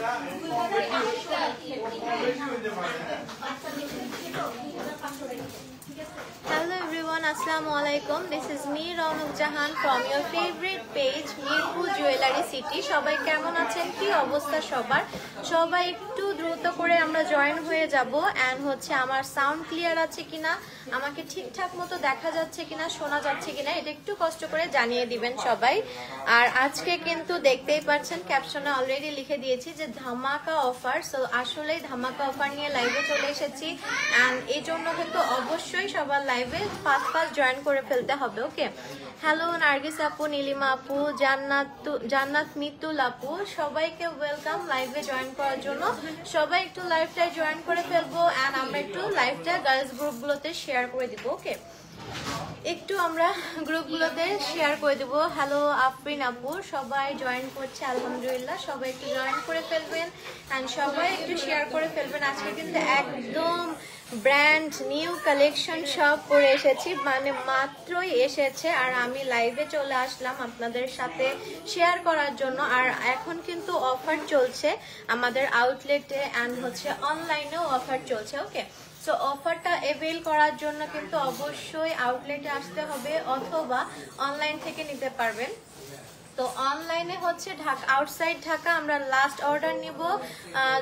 Hello everyone, Assalamu alaikum. This is me Raunaq Jahan from your favorite page Mirpur Jewelry City. সবাই কেমন আছেন, কি অবস্থা সবার? সবাই একটু দ্রুত করে আমরা জয়েন হয়ে যাব। এন্ড হচ্ছে আমার সাউন্ড ক্লিয়ার আছে কিনা, আমাকে ঠিকঠাক মতো দেখা যাচ্ছে কিনা, শোনা যাচ্ছে কিনা, এটা একটু কষ্ট করে জানিয়ে দিবেন সবাই। আর আজকে কিন্তু দেখতেই পাচ্ছেন ক্যাপশনে অলরেডি লিখে দিয়েছি যে ধামাকা অফার। সো আসলেই ধামাকা অফার নিয়ে লাইভে চলে এসেছি। এন্ড এই জন্য কিন্তু অবশ্যই সবার লাইভে ফাস্ট জয়েন করে ফেলতে হবে। ওকে, হ্যালো নার্গিস আপু, নীলিমা আপু, জান্নাত মিতুল আপু, সবাইকে ওয়েলকাম লাইভে জয়েন করার জন্য। সবাই একটু লাইভটায় জয়েন করে ফেলবো এন্ড আমরা একটু লাইভটা গার্লস গ্রুপগুলোতে শেয়ার করে দিব। ওকে, একটু আমরা গ্রুপগুলোতে শেয়ার করে দেবো। হ্যালো আফরিন আপু, সবাই জয়েন করছে আলহামদুলিল্লাহ। সবাই একটু জয়েন করে ফেলবেন এন্ড সবাই একটু শেয়ার করে ফেলবেন। আজকে কিন্তু একদম ব্র্যান্ড নিউ কালেকশন সব করে এসেছি, মানে মাত্রই এসেছে আর আমি লাইভে চলে আসলাম আপনাদের সাথে শেয়ার করার জন্য। আর এখন কিন্তু অফার চলছে আমাদের আউটলেটে এন্ড হচ্ছে অনলাইনেও অফার চলছে। ওকে, সো অফারটা অ্যাভেল করার জন্য কিন্তু অবশ্যই আউটলেটে আসতে হবে অথবা অনলাইন থেকে নিতে পারবেন। তো অনলাইনে হচ্ছে ঢাকা, আউটসাইড ঢাকা আমরা লাস্ট অর্ডার নিব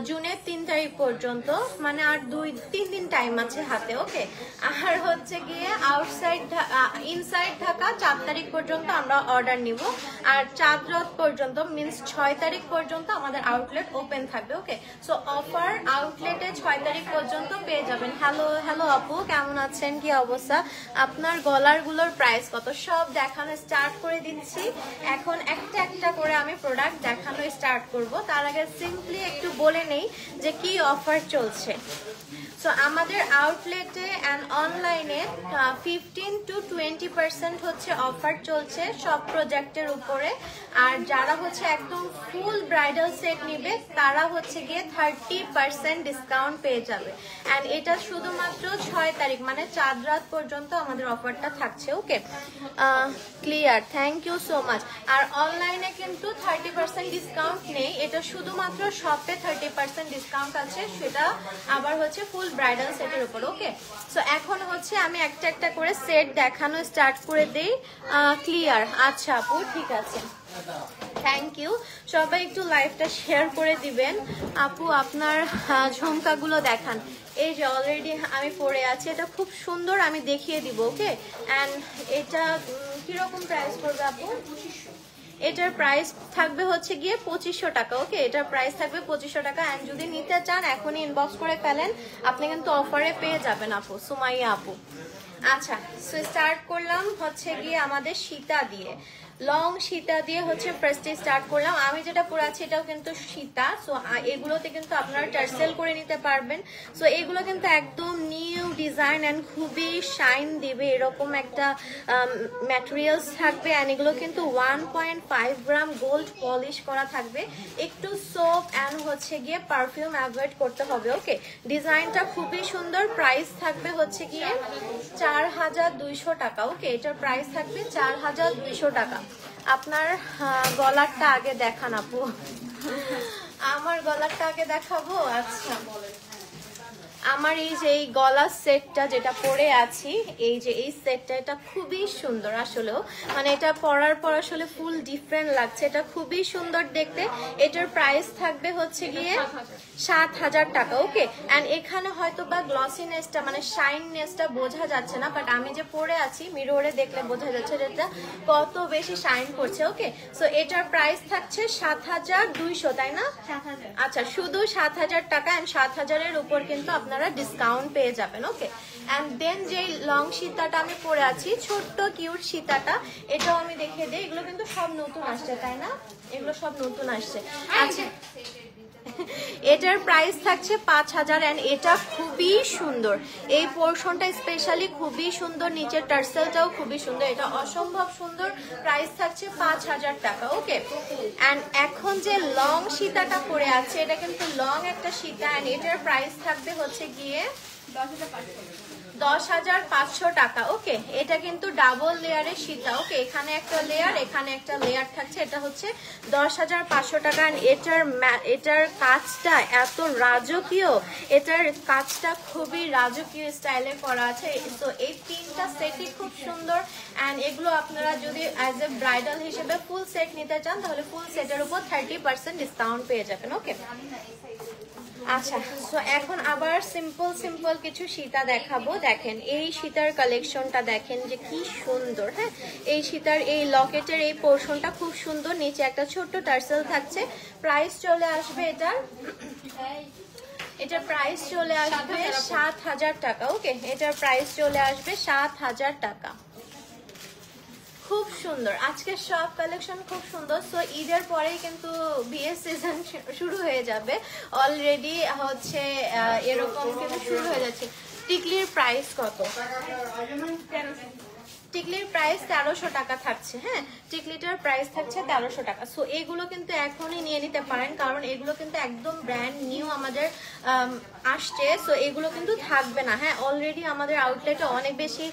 জুনের 3 তারিখ পর্যন্ত, মানে আর 2-3 দিন টাইম আছে হাতে। ওকে, আর হচ্ছে গিয়ে আউটসাইড ইনসাইড ঢাকা 4 তারিখ পর্যন্ত আমরা অর্ডার নিব। আর চাঁদ রাত পর্যন্ত মিনস 6 তারিখ পর্যন্ত আমাদের আউটলেট ওপেন থাকবে। ওকে, সো অফার আউটলেটে 6 তারিখ পর্যন্ত পেয়ে যাবেন। হ্যালো আপু, কেমন আছেন, কি অবস্থা? আপনার গলারগুলোর প্রাইস কত সব দেখানো স্টার্ট করে দিচ্ছি। এখন একটা একটা করে আমি প্রোডাক্ট দেখানো স্টার্ট করব। তার আগে সিম্পলি একটু বলে নেই যে কি অফার চলছে। সো আমাদের আউটলেটে অ্যান্ড অনলাইনে 15 to 20% হচ্ছে অফার চলছে সব প্রোডাক্টের উপরে। আর যারা হচ্ছে একদম ফুল ব্রাইডাল সেট নিবে তারা হচ্ছে গিয়ে 30% ডিসকাউন্ট পেয়ে যাবে। অ্যান্ড এটা শুধুমাত্র 6 তারিখ মানে চাঁদ রাত পর্যন্ত আমাদের অফারটা থাকছে। Okay, clear, thank you so much. আর অনলাইনে কিন্তু 30% ডিসকাউন্ট নেই, এটা শুধুমাত্র শপে 30% ডিসকাউন্ট আছে, সেটা আবার হচ্ছে ফুল ব্রাইডাল সেটের উপর। ওকে, সো এখন হচ্ছে আমি একটা একটা করে সেট দেখানো স্টার্ট করে দেই। ক্লিয়ার, আচ্ছা আপু, ঠিক আছে, থ্যাংক ইউ। সবাই একটু লাইভটা শেয়ার করে দিবেন। আপু আপনার ঝুমকাগুলো দেখান। এই যে অলরেডি আমি পরে আছি, এটা খুব সুন্দর, আমি দেখিয়ে দিব। ওকে, অ্যান্ড এটা কিরকম প্রাইস পড়বে আপু? এটার প্রাইস থাকবে হচ্ছে গিয়ে 2500 টাকা। ওকে, এটার প্রাইস থাকবে 2500 টাকা। অ্যান্ড যদি নিতে চান এখনই ইনবক্স করে ফেলেন, আপনি কিন্তু অফারে পেয়ে যাবেন আপু, সুমাইয়া আপু। আচ্ছা, সো স্টার্ট করলাম হচ্ছে গিয়ে আমাদের সীতা দিয়ে, লং সীতা দিয়ে হচ্ছে ফার্স্টে স্টার্ট করলাম। আমি যেটা পরাচ্ছি এটাও কিন্তু সীতা। সো এগুলোতে কিন্তু আপনারা টার্সেল করে নিতে পারবেন। সো এগুলো কিন্তু একদম নিউ ডিজাইন অ্যান্ড খুবই শাইন দিবে, এরকম একটা ম্যাটেরিয়ালস থাকবে। অ্যান্ড এগুলো কিন্তু 1.5 গ্রাম গোল্ড পলিশ করা থাকবে। একটু সোপ অ্যান্ড হচ্ছে গিয়ে পারফিউম অ্যাভয়েড করতে হবে। ওকে, ডিজাইনটা খুবই সুন্দর। প্রাইস থাকবে হচ্ছে গিয়ে 4200 টাকা। ওকে, এটার প্রাইস থাকবে 4200 টাকা। আপনার গলারটা আগে দেখান আপু। আমার গলারটা আগে দেখাবো। আচ্ছা, আমার এই যে এই গলার সেটটা যেটা পরে আছি, এই যে এই সেটটা, এটা খুবই সুন্দর আসলেও, মানে এটা পরার পর আসলে ফুল ডিফারেন্ট লাগছে, এটা খুবই সুন্দর দেখতে। এটার প্রাইস থাকবে হচ্ছে গিয়ে 7000 টাকা। ওকে, অ্যান্ড এখানে হয়তো বা গ্লসিনেসটা মানে শাইননেসটা বোঝা যাচ্ছে না, বাট আমি যে পরে আছি মিররে দেখলে বোঝা যাচ্ছে যেটা কত বেশি শাইন করছে। ওকে, সো এটার প্রাইস থাকছে 7200, তাই না? আচ্ছা, শুধু 7000 টাকা। অ্যান্ড 7000-এর উপর কিন্তু আপনারা ডিসকাউন্ট পেয়ে যাবেন। ওকে, এন্ড দেন যে লং সীতাটা আমি পরে আছি, ছোট্ট কিউট সীতাটা, এটাও আমি দেখিয়ে দিই। এগুলো কিন্তু সব নতুন আসছে, তাই না? এগুলো সব নতুন আসছে। আচ্ছা, এটার প্রাইস থাকছে 5000। এন্ড এটা খুবই সুন্দর, এই পোর্শনটা স্পেশালি খুবই সুন্দর, নিচের টার্সেলটাও খুবই সুন্দর, এটা অসম্ভব সুন্দর। প্রাইস থাকছে 5000 টাকা। ওকে, এন্ড এখন যে লং সীতাটা পরে আছে, এটা কিন্তু লং একটা সীতা। এন্ড এটার প্রাইস থাকবে হচ্ছে গিয়ে 10,500 টাকা। ওকে, এটা কিন্তু ডাবল লেয়ারের সীতা। ওকে, এখানে একটা লেয়ার, এখানে একটা লেয়ার থাকছে। এটা হচ্ছে 10,500 টাকা। এটার কাজটা এত রাজকীয়, এটার কাজটা খুবই রাজকীয় স্টাইলে করা আছে। তো এই তিনটা সেটই খুব সুন্দর। অ্যান্ড এগুলো আপনারা যদি অ্যাজ এ ব্রাইডাল হিসেবে ফুল সেট নিতে চান তাহলে ফুল সেটের উপর 30% ডিসকাউন্ট পেয়ে যাবেন। ওকে, আচ্ছা, সো এখন আবার সিম্পল কিছু সীতা দেখাবো। দেখেন এই সীতার কালেকশনটা দেখেন যে কি সুন্দর। হ্যাঁ, এই সীতার এই লকেটের এই পোর্শনটা খুব সুন্দর, নিচে একটা ছোট্ট টার্সেল থাকছে। প্রাইস চলে আসবে এটার প্রাইস চলে আসবে 7,000 টাকা। ওকে, এটার প্রাইস চলে আসবে 7,000 টাকা। খুব সুন্দর, আজকের সব কালেকশন খুব সুন্দর। সো ঈদের পরেই কিন্তু বিয়ের সিজন শুরু হয়ে যাবে অলরেডি, হচ্ছে এরকম কিন্তু শুরু হয়ে যাচ্ছে। টিকলির প্রাইস কত? টিকলির প্রাইস 1300 টাকা থাকছে। হ্যাঁ, টিকলিটার প্রাইস থাকছে 1300 টাকা। সো এগুলো কিন্তু এখনই নিয়ে নিতে পারেন, কারণ এগুলো কিন্তু একদম ব্র্যান্ড নিউ আমাদের আসছে। সো এগুলো কিন্তু থাকবে না। হ্যাঁ, অলরেডি আমাদের আউটলেটে অনেক বেশি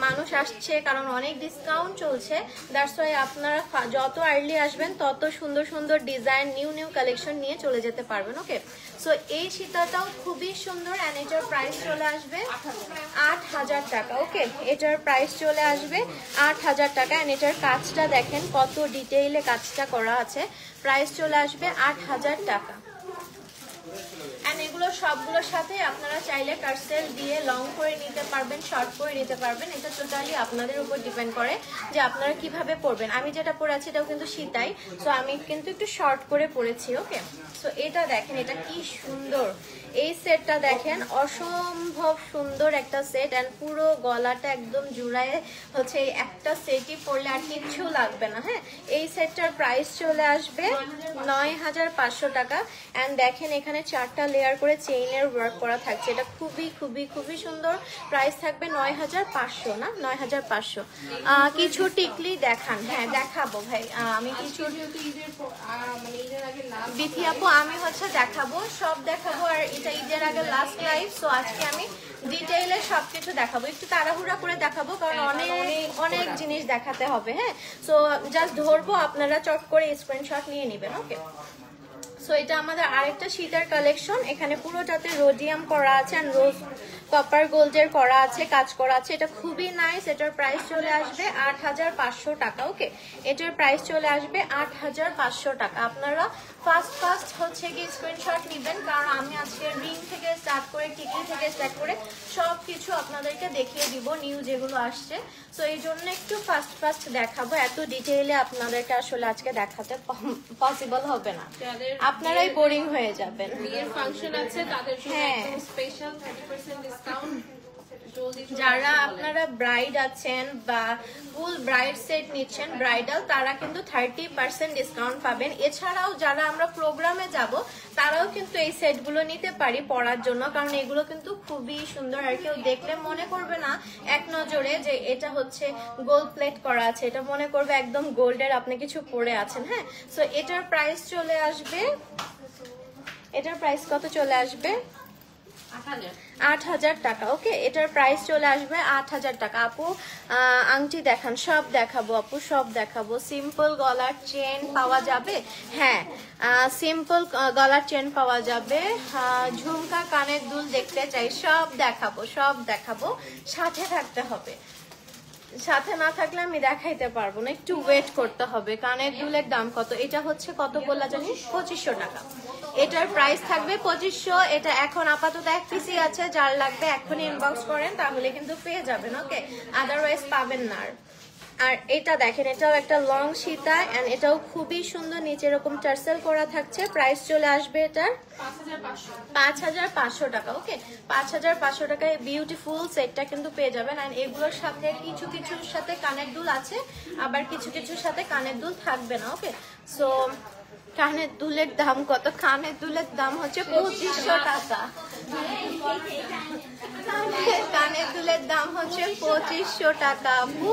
মানুষ আসছে, কারণ অনেক ডিসকাউন্ট চলছে। দ্যাটস ওয়াই আপনারা যত আর্লি আসবেন তত সুন্দর সুন্দর ডিজাইন, নিউ কালেকশন নিয়ে চলে যেতে পারবেন। ওকে, সো এই সীতাটাও খুবই সুন্দর। অ্যান্ড এটার প্রাইস চলে আসবে 8,000 টাকা। ওকে, এটার প্রাইস চলে আসবে 8,000 টাকা। অ্যান্ড এটার কাজটা দেখেন কত ডিটেইলে কাজটা করা আছে। প্রাইস চলে আসবে 8,000 টাকা। এন্ড এগুলো সবগুলোর সাথে আপনারা চাইলে টার্সেল দিয়ে লং করে নিতে পারবেন, শর্ট করে নিতে পারবেন। এটা টোটালি আপনাদের উপর ডিপেন্ড করে যে আপনারা কিভাবে পরবেন। আমি যেটা পরে আছি এটাও কিন্তু সীতাই, সো আমি কিন্তু একটু শর্ট করে পরেছি। ওকে, সো এটা দেখেন, এটা কি সুন্দর। এই সেটটা দেখেন, অসম্ভব সুন্দর একটা সেট। অ্যান্ড পুরো গলাটা একদম জুড়ায় হচ্ছে একটা সেটই পরলে আর কিচ্ছু লাগবে না। হ্যাঁ, এই সেটটার প্রাইস চলে আসবে 9,500 টাকা। অ্যান্ড দেখেন এখানে 4টা লেয়ার করে চেইনের ওয়ার্ক করা থাকছে। এটা খুবই সুন্দর। প্রাইস থাকবে 9,500, না 9,500। কিছু টিকলি দেখান। হ্যাঁ, দেখাবো ভাই, আমি কিছু বিথি আপু আমি হচ্ছে দেখাবো, সব দেখাবো। আর এটা ঈদের আগে লাস্ট লাইভ, সো আজকে আমি ডিটেইলে সবকিছু দেখাবো। একটু তাড়াহুড়া করে দেখাবো, কারণ অনেক জিনিস দেখাতে হবে। হ্যাঁ, সো জাস্ট ধরবো, আপনারা চট করে স্ক্রিনশট নিয়ে নেবেন। ওকে, সো এটা আমাদের আরেকটা সীতার কালেকশন। এখানে পুরোটাতে রোডিয়াম করা আছে, আর রোজ কপার গোল্ডের করা আছে, কাজ করা আছে। এটা খুবই নাইস। এটার প্রাইস চলে আসবে 8,500 টাকা। ওকে, এটার প্রাইস চলে আসবে 8,500 টাকা। আপনারা ফার্স্ট হচ্ছে কি স্ক্রিনশট নেবেন, কারণ আমি আজকে রিং থেকে স্টার্ট করে টিকলি থেকে স্টার্ট করে সব কিছু আপনাদেরকে দেখিয়ে দিব, নিউ যেগুলো আসছে। সো এই জন্য একটু ফার্স্ট দেখাবো। এত ডিটেইলে আপনাদেরকে আসলে আজকে দেখাতে পসিবল হবে না, আপনারাই বোরিং হয়ে যাবেন। বিয়ের ফাংশন আছে তাদের জন্য একদম স্পেশাল 30% ডিসকাউন্ট। যারা আপনারা ব্রাইড আছেন বা ফুল ব্রাইড সেট নিচ্ছেন ব্রাইডাল, তারা কিন্তু 30% ডিসকাউন্ট পাবেন। এছাড়াও যারা আমরা প্রোগ্রামে যাব তারাও কিন্তু এই সেটগুলো নিতে পারি পরার জন্য, কারণ এগুলো কিন্তু খুবই সুন্দর। আর কেউ দেখলে মনে করবে না এক নজরে যে এটা হচ্ছে গোল্ড প্লেট করা আছে, এটা মনে করবে একদম গোল্ডের আপনি কিছু পরে আছেন। হ্যাঁ, সো এটার প্রাইস চলে আসবে, এটার প্রাইস কত চলে আসবে? 8,000 টাকা। ওকে, এটার প্রাইস চলে আসবে 8,000 টাকা। আপু আংটি দেখান, সব দেখাবো আপু, সব দেখাবো। সিম্পল গলার চেন পাওয়া যাবে? হ্যাঁ, সিম্পল গলার চেন পাওয়া যাবে। ঝুমকা, কানের দুল দেখতে চাই, সব দেখাবো। সাথে থাকতে হবে, সাথে না থাকলে আমি দেখাইতে পারবো না, একটু ওয়েট করতে হবে। কানের দুলের দাম কত? এটা হচ্ছে কত বললা জানি? 2500 টাকা। এটার প্রাইস থাকবে 2500। এটা এখন আপাতত এক পিসই আছে, যার লাগবে এখনই ইনবক্স করেন, তাহলে কিন্তু পেয়ে যাবেন। ওকে, আদারওয়াইজ পাবেন না। আর এটা দেখেন, এটাও একটা লং সীতা, এন্ড এটাও খুবই সুন্দর। নিচে এরকম টার্সেল করা থাকছে। প্রাইস চলে আসবে এটার 5,500 টাকা। ওকে, 5,500 টাকায় বিউটিফুল সেটটা কিন্তু পেয়ে যাবেন। আর এগুলোর সাথে কিছুর সাথে কানের দুল আছে, আবার কিছুর সাথে কানের দুল থাকবে না। ওকে, সো কানের দুলের দাম কত? কানের দুলের দাম হচ্ছে 2500 টাকা। কানের দুলের দাম হচ্ছে 2500 টাকা আপু।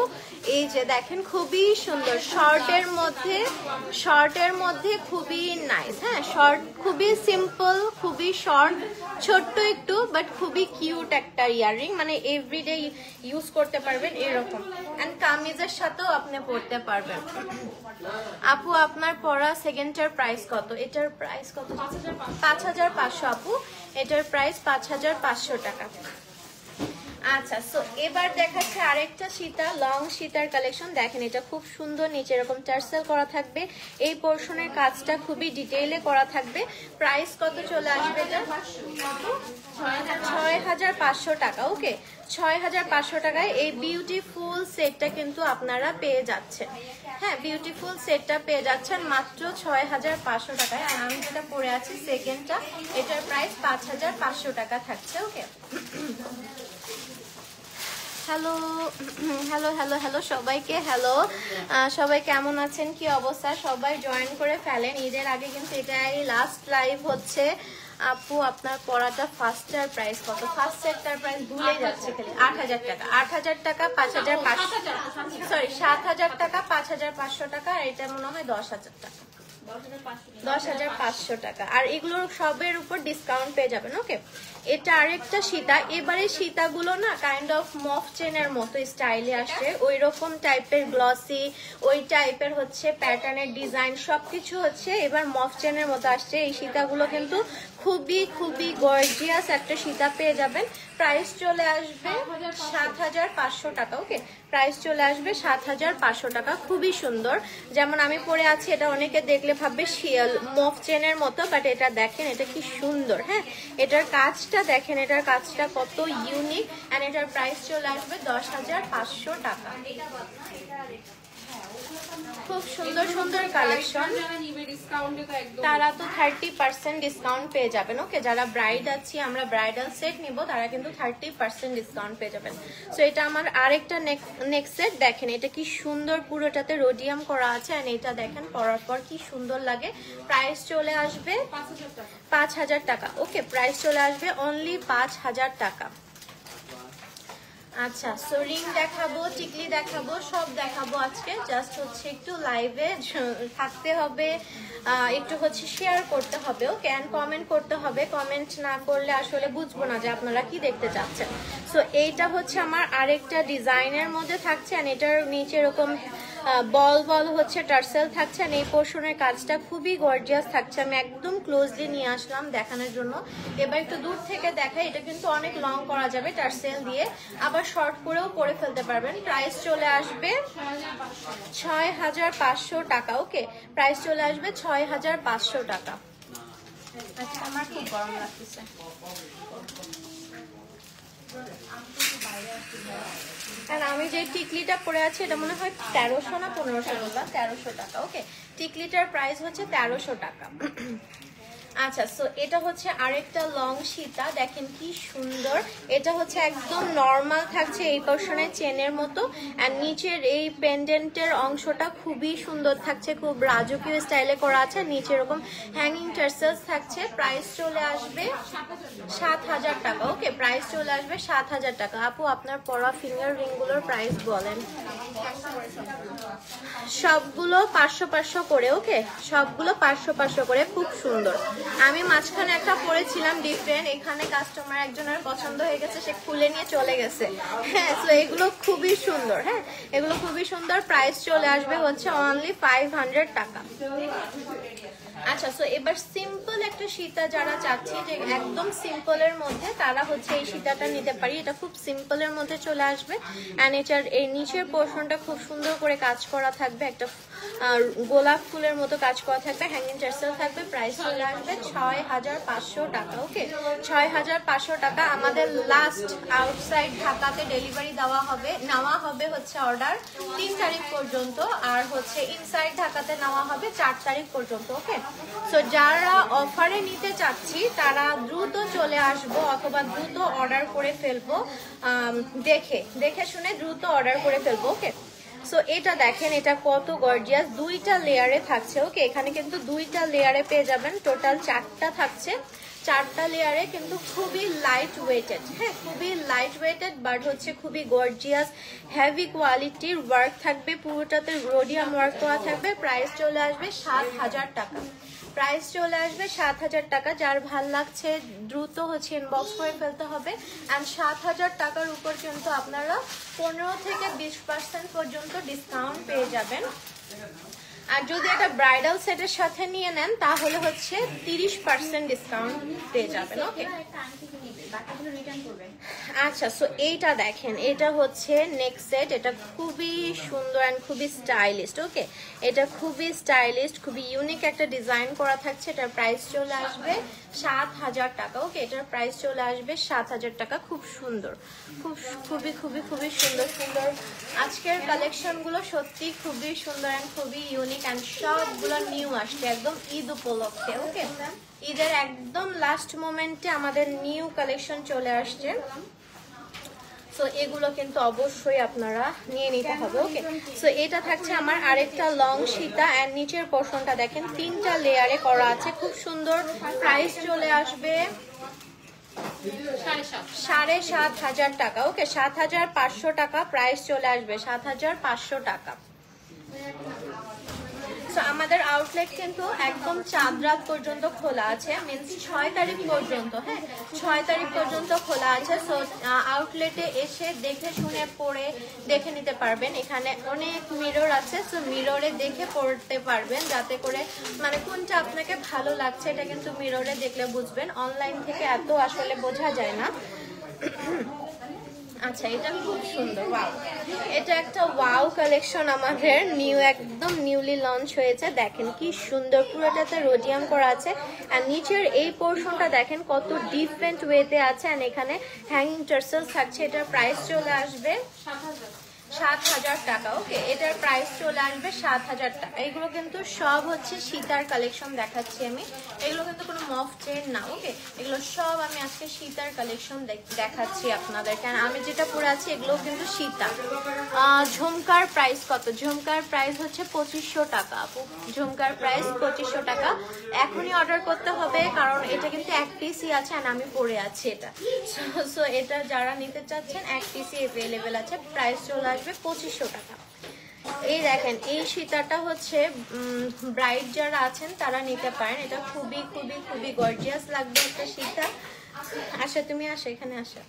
এই যে দেখেন খুবই সুন্দর, শর্টের মধ্যে খুবই নাইস। হ্যাঁ, শর্ট খুবই সিম্পল, খুবই শর্ট, ছোট্ট একটু, বাট খুবই কিউট একটা ইয়াররিং, মানে এভরিডে ইউজ করতে পারবেন এরকম। এন্ড কামিজের সাথেও আপনি পরতে পারবেন। আপু আপনার পরা সেকেন্ডটার প্রাইস কত? এটার প্রাইস কত? 5500 আপু, এটার প্রাইস 5500 টাকা। আচ্ছা, সো এবার দেখাচ্ছে আরেকটা সীতা, লং সীতার কালেকশন। দেখেন এটা খুব সুন্দর, নিচে এরকম টার্সেল করা থাকবে, এই পোর্শনের কাজটা খুবই ডিটেইলে করা থাকবে। প্রাইস কত চলে আসবে এটা? 6500 টাকা। ওকে, 6500 টাকায় এই বিউটিফুল সেটটা কিন্তু আপনারা পেয়ে যাচ্ছেন। হ্যাঁ, বিউটিফুল সেটটা পেয়ে যাচ্ছেন মাত্র 6500 টাকায়। আর আমি যেটা পরে আছি সেকেন্ডটা, এটার প্রাইস 5500 টাকা থাকছে। ওকে, হ্যালো হ্যালো হ্যালো হ্যালো সবাইকে, হ্যালো সবাই কেমন আছেন, কি অবস্থা? সবাই জয়েন করে ফেলেন, ঈদের আগে কিন্তু এটাই লাস্ট লাইভ হচ্ছে। আপু আপনার পড়াটা ফার্স্টটার প্রাইস কত? ফার্স্ট সেটটার প্রাইস ভুলে যাচ্ছে খালি। 8000 টাকা। 8000 টাকা 5500, সরি 7000 টাকা 5500 টাকা। আর এটা মনে হয় 10000 টাকা, 10500 টাকা। আর এগুলোর সবের উপর ডিসকাউন্ট পেয়ে যাবেন। ওকে, এটা আরেকটা সীতা। এবারে সীতাগুলো না কাইন্ড অফ মফ চেনের মতো স্টাইলে আসছে, ওই রকম টাইপের গ্লসি, ওই টাইপের হচ্ছে প্যাটার্নের ডিজাইন, সবকিছু হচ্ছে এবার মফ চেনের মতো আসছে। এই সীতাগুলো কিন্তু খুবই খুবই গর্জিয়াস একটা সীতা পেয়ে যাবেন। প্রাইস চলে আসবে 7500 টাকা। ওকে, প্রাইস চলে আসবে 7500 টাকা। খুবই সুন্দর, যেমন আমি পরে আছি, এটা অনেকে দেখলে ভাববে শিয়াল মফ চেনের মতো, বাট এটা দেখেন এটা কি সুন্দর। হ্যাঁ, এটার কাজটা দেখেন, এটার কাজটা কত ইউনিক। এন্ড এটার প্রাইস চলে আসবে 10500 টাকা। খুব সুন্দর সুন্দর কালেকশন, তারা তো 30% ডিসকাউন্ট পেয়ে যাবেন। ওকে, যারা ব্রাইড আছি, আমরা ব্রাইডাল সেট নিব, তারা কিন্তু 30% ডিসকাউন্ট পেয়ে যাবেন। সো এটা আমার আরেকটা নেক্সট সেট। দেখেন এটা কি সুন্দর, পুরোটাতে রোডিয়াম করা আছে। আর এটা দেখেন পরার পর কি সুন্দর লাগে। প্রাইস চলে আসবে 5000 টাকা। ওকে, প্রাইস চলে আসবে অনলি 5000 টাকা। আচ্ছা, সো রিং দেখাবো, টিকলি দেখাবো, সব দেখাবো আজকে। জাস্ট হচ্ছে একটু লাইভে থাকতে হবে, একটু হচ্ছে শেয়ার করতে হবে, ওকে, এন্ড কমেন্ট করতে হবে। কমেন্ট না করলে আসলে বুঝবো না যে আপনারা কি দেখতে চাচ্ছেন। সো এইটা হচ্ছে আমার আরেকটা ডিজাইনের মধ্যে থাকছে। আর এটার নিচে এরকম বল বল হচ্ছে টার্সেল থাকছে। আর এই পোর্শনের কাজটা খুবই গর্জিয়াস থাকছে। আমি একদম ক্লোজলি নিয়ে আসলাম দেখানোর জন্য। এবার একটু দূর থেকে দেখাই। এটা কিন্তু অনেক লং করা যাবে টার্সেল দিয়ে, আবার শর্ট করেও পরে ফেলতে পারবেন। প্রাইস চলে আসবে 6500 টাকা। ওকে, প্রাইস চলে আসবে 6500 টাকা। আচ্ছা, আমার খুব গরম লাগতেছে। আর আমি যে টিকলিটা পরে আছি এটা মনে হয় 1300 না 1500 টাকা, 1300 টাকা। ওকে, টিকলিটার প্রাইস হচ্ছে 1300 টাকা। আচ্ছা, সো এটা হচ্ছে আরেকটা লং সীতা। দেখেন কি সুন্দর, এটা হচ্ছে একদম নর্মাল থাকছে এই পোর্শনে চেনের মতো। আর নিচের এই পেন্ডেন্টের অংশটা খুবই সুন্দর থাকছে, খুব রাজকীয় স্টাইলে করা আছে। নিচে এরকম হ্যাঙ্গিং টার্সেলস থাকছে। প্রাইস চলে আসবে 7000 টাকা। ওকে, প্রাইস চলে আসবে 7000 টাকা। আপু আপনার পরা ফিঙ্গার রিংগুলোর প্রাইস বলেন। সবগুলো 500 করে। ওকে, সবগুলো 500 করে। খুব সুন্দর। আমি মাঝখানে একটা পরেছিলাম ডিফারেন্ট, এখানে কাস্টমার একজনের পছন্দ হয়ে গেছে, সে খুলে নিয়ে চলে গেছে। হ্যাঁ, তো এগুলো খুবই সুন্দর। হ্যাঁ, এগুলো খুবই সুন্দর। প্রাইস চলে আসবে হচ্ছে অনলি 500 টাকা। আচ্ছা, সো এবার সিম্পল একটা সীতা যারা চাচ্ছি যে একদম সিম্পলের মধ্যে, তারা হচ্ছে এই সীতাটা নিতে পারি। এটা খুব সিম্পলের মধ্যে চলে আসবে। অ্যান্ড এটার এই নিচের পোর্শনটা খুব সুন্দর করে কাজ করা থাকবে, একটা গোলাপ ফুলের মতো কাজ করা থাকবে, হ্যাঙ্গিং টার্সেল থাকবে। প্রাইস চলে আসবে 6500 টাকা। ওকে, 6500 টাকা। আমাদের লাস্ট আউটসাইড ঢাকাতে ডেলিভারি নেওয়া হবে হচ্ছে অর্ডার 3 তারিখ পর্যন্ত, আর হচ্ছে ইনসাইড ঢাকাতে নেওয়া হবে 4 তারিখ পর্যন্ত। ওকে, সো যারা অফারে নিতে চাচ্ছি তারা দ্রুত চলে আসবো, অথবা দ্রুত অর্ডার করে ফেলবো, দেখে শুনে দ্রুত অর্ডার করে ফেলবো। ওকে, সো এটা দেখেন, এটা কত গর্জিয়াস, দুইটা লেয়ারে থাকছে। ওকে, এখানে কিন্তু দুইটা লেয়ারে পেয়ে যাবেন, টোটাল 4টা থাকছে, 4টা লেয়ারে, কিন্তু খুবই লাইট ওয়েটেড। হ্যাঁ, খুবই লাইট ওয়েটেড, বাট হচ্ছে খুবই গর্জিয়াস হেভি কোয়ালিটির ওয়ার্ক থাকবে, পুরোটাতে রোডিয়াম ওয়ার্ক করা থাকবে। প্রাইস চলে আসবে 7,000 টাকা। প্রাইস চলে আসবে 7,000 টাকা। যার ভাল লাগছে দ্রুত হচ্ছে ইনবক্স করে ফেলতে হবে। অ্যান্ড 7,000 টাকার উপর কিন্তু আপনারা 15 থেকে 20% পর্যন্ত ডিসকাউন্ট পেয়ে যাবেন। আর যদি একটা ব্রাইডাল সেটের সাথে নিয়ে নেন তাহলে হচ্ছে 30% ডিসকাউন্ট পেয়ে যাবেন। ওকে, আচ্ছা, সো এইটা দেখেন, এটা হচ্ছে নেক্সট সেট। এটা খুবই সুন্দর অ্যান্ড খুবই স্টাইলিস্ট। ওকে, এটা খুবই স্টাইলিস্ট, খুবই ইউনিক একটা ডিজাইন করা থাকছে। এটার প্রাইস চলে আসবে 7,000 টাকা। ওকে, এটার প্রাইস চলে আসবে 7,000 টাকা। খুব সুন্দর, খুবই খুবই খুবই সুন্দর সুন্দর আজকের কালেকশনগুলো সত্যি খুবই সুন্দর অ্যান্ড খুবই ইউনিক অ্যান্ড সবগুলো নিউ আসছে একদম ঈদ উপলক্ষে। ওকে, ঈদের একদম লাস্ট মোমেন্টে আমাদের নিউ কালেকশন চলে আসছে। সো এগুলো কিন্তু অবশ্যই আপনারা নিয়ে নিতে হবে। ওকে, সো এটা থাকছে আমার আরেকটা লং সীতা অ্যান্ড নিচের পোর্শনটা দেখেন 3টা লেয়ারে করা আছে, খুব সুন্দর। প্রাইস চলে আসবে 7,500 টাকা। ওকে, 7,500 টাকা প্রাইস চলে আসবে, 7,500 টাকা। সো আমাদের আউটলেট কিন্তু একদম চাঁদ রাত পর্যন্ত খোলা আছে, মিনস 6 তারিখ পর্যন্ত। হ্যাঁ, 6 তারিখ পর্যন্ত খোলা আছে। সো আউটলেটে এসে দেখে শুনে পরে দেখে নিতে পারবেন। এখানে অনেক মিরর আছে, সো মিররে দেখে পড়তে পারবেন, যাতে করে মানে কোনটা আপনাকে ভালো লাগছে এটা কিন্তু মিররে দেখলে বুঝবেন। অনলাইন থেকে এত আসলে বোঝা যায় না। আচ্ছা, এটা খুব সুন্দর, ওয়াও, এটা একটা ওয়াও কালেকশন আমাদের নিউ, একদম নিউলি লঞ্চ হয়েছে। দেখেন কি সুন্দর, পুরোটাতে রোডিয়াম করা আছে। আর নিচের এই পোর্শনটা দেখেন কত ডিফারেন্ট ওয়েতে আছে। আর এখানে হ্যাঙ্গিং টার্সেলস থাকছে। এটার প্রাইস চলে আসবে 7,000 টাকা। ওকে, এটার প্রাইস চলে আসবে 7,000 টাকা। এগুলো কিন্তু সব হচ্ছে সীতার কালেকশন দেখাচ্ছি আমি, এগুলো কিন্তু কোনো মফ চেন না। ওকে, এগুলো সব আমি আজকে সীতার কালেকশন দেখাচ্ছি আপনাদের, কেন আমি যেটা পরে আছি এগুলো কিন্তু সীতা। ঝুমকার প্রাইস কত? ঝুমকার প্রাইস হচ্ছে 2,500 টাকা। আপু, ঝুমকার প্রাইস 2,500 টাকা। এখনই অর্ডার করতে হবে, কারণ এটা কিন্তু এক পিসই আছে আর আমি পরে আছি এটা। সো এটা যারা নিতে চাচ্ছেন এক পিসই অ্যাভেলেবেল আছে। প্রাইস চলে আসবে 2,500 টাকা। এই দেখেন, এই সীতাটা হচ্ছে ব্রাইড যারা আছেন তারা নিতে পারেন। এটা খুবই খুবই খুবই গর্জিয়াস লাগবে একটা সীতা। আচ্ছা, তুমি আসো, এখানে আসো।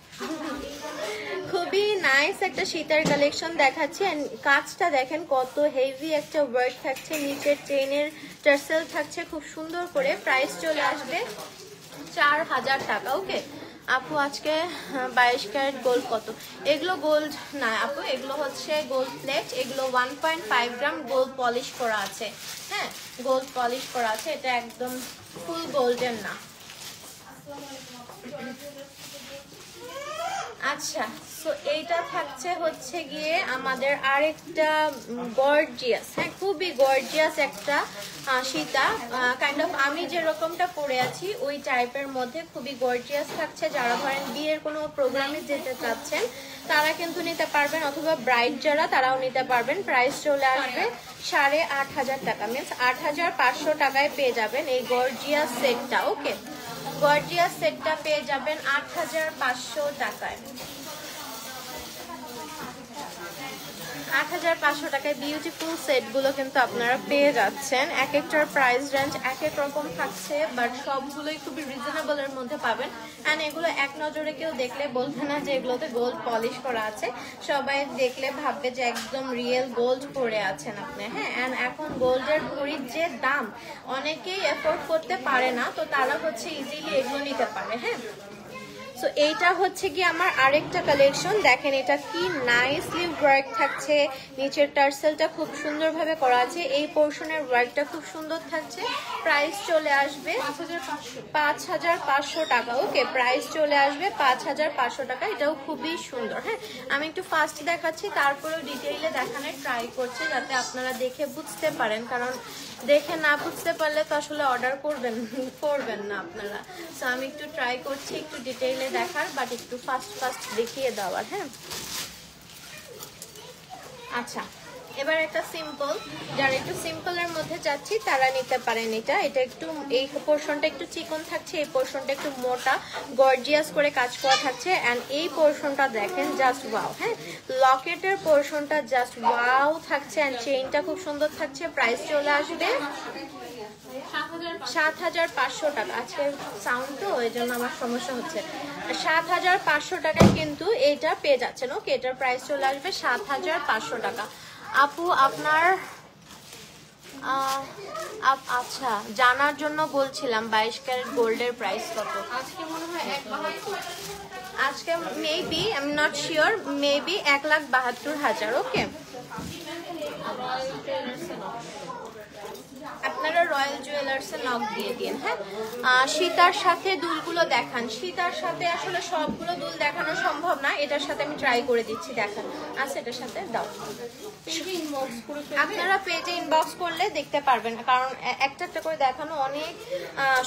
খুবই নাইস একটা সীতার কালেকশন দেখাচ্ছি। কাজটা দেখেন কত হেভি একটা ওয়ার্ক থাকছে, নিচের চেইনের টার্সেল থাকছে খুব সুন্দর করে। প্রাইস চলে আসবে 4,000 টাকা। ওকে আপু, আজকে 22 ক্যারেট গোল্ড কত? এগুলো গোল্ড না আপু, এগুলো হচ্ছে গোল্ড প্লেট। এগুলো 1.5 গ্রাম গোল্ড পলিশ করা আছে। হ্যাঁ, গোল্ড পলিশ করা আছে, এটা একদম ফুল গোল্ডের না। আচ্ছা, সো এইটা থাকছে হচ্ছে গিয়ে আমাদের আরেকটা গর্জিয়াস, হ্যাঁ খুবই গর্জিয়াস একটা সীতা, কাইন্ড অফ আমি যেরকমটা পরে আছি ওই টাইপের মধ্যে খুবই গর্জিয়াস থাকছে। যারা ধরেন বিয়ের কোনো প্রোগ্রামে যেতে চাচ্ছেন তারা কিন্তু নিতে পারবেন, অথবা ব্রাইড যারা তারাও নিতে পারবেন। প্রাইস চলে আসবে 8,500 টাকা, মিনস 8,500 টাকায় পেয়ে যাবেন এই গর্জিয়াস সেটটা। ওকে, গর্জিয়াস সেটটা পেয়ে যাবেন 8,500 টাকায়। 8,500 টাকায় বিউটিফুল সেটগুলো কিন্তু আপনারা পেয়ে যাচ্ছেন। এক একটার প্রাইস রেঞ্জ এক এক রকম থাকছে, বাট সবগুলোই খুবই রিজনেবলের মধ্যে পাবেন। অ্যান্ড এগুলো এক নজরে কেউ দেখলে বলবে না যে এগুলোতে গোল্ড পলিশ করা আছে, সবাই দেখলে ভাববে যে একদম রিয়েল গোল্ড পরে আছেন আপনি। হ্যাঁ, অ্যান্ড এখন গোল্ডের ভরির যে দাম অনেকেই এফোর্ড করতে পারে না, তো তারা হচ্ছে ইজিলি এগুলো নিতে পারে। হ্যাঁ, সো এইটা হচ্ছে কি আমার আরেকটা কালেকশন। দেখেন এটা কি নাইসলি ওয়ার্ক থাকছে, নিচের টার্সেলটা খুব সুন্দরভাবে করা আছে, এই পোর্শনের ওয়ার্কটা খুব সুন্দর থাকছে। প্রাইস চলে আসবে 5,500 টাকা। ওকে, প্রাইস চলে আসবে 5,500 টাকা। এটাও খুবই সুন্দর। হ্যাঁ, আমি একটু ফাস্ট দেখাচ্ছি, তারপরেও ডিটেইলে দেখানোর ট্রাই করছি যাতে আপনারা দেখে বুঝতে পারেন, কারণ দেখে না বুঝতে পারলে তো আসলে অর্ডার করবেন না আপনারা। সো আমি একটু ট্রাই করছি একটু ডিটেইলে দেখার, বাট একটু ফাস্ট দেখিয়ে দেওয়ার। হ্যাঁ, আচ্ছা এবার একটা সিম্পল, যারা একটু সিম্পলের মধ্যে যাচ্ছি তারা নিতে পারেন এটা। এটা একটু এই পোর্শনটা একটু চিকন থাকছে, এই পোর্শনটা একটু মোটা গর্জিয়াস করে কাজ করা থাকছে। অ্যান্ড এই পোর্শনটা দেখেন জাস্ট ওয়াও। হ্যাঁ, লকেটের পোর্শনটা জাস্ট ওয়াও থাকছে অ্যান্ড চেইনটা খুব সুন্দর থাকছে। প্রাইস চলে আসবে 7,500 টাকা। আজকে সাউন্ড তো ওই জন্য আমার সমস্যা হচ্ছে। 7,500 টাকায় কিন্তু এটা পেয়ে যাচ্ছেন। ওকে, এটার প্রাইস চলে আসবে 7,500 টাকা। আপু আপনার আচ্ছা জানার জন্য বলছিলাম 22 ক্যারেট গোল্ডের প্রাইস কত আজকে মনে হয় 1,72 আজকে? Maybe I am not sure, maybe 1,72,000। ওকে, আপনারা রয়্যাল জুয়েলার্সে নক দিয়ে দিন। হ্যাঁ, সীতার সাথে দুলগুলো দেখান। সীতার সাথে আসলে সবগুলো দুল দেখানো সম্ভব না, এটার সাথে আমি ট্রাই করে দিচ্ছি। দেখান আচ্ছা, এটার সাথে দাও। আপনারা পেজে ইনবক্স করলে দেখতে পারবেন, কারণ একটা একটা করে দেখানো অনেক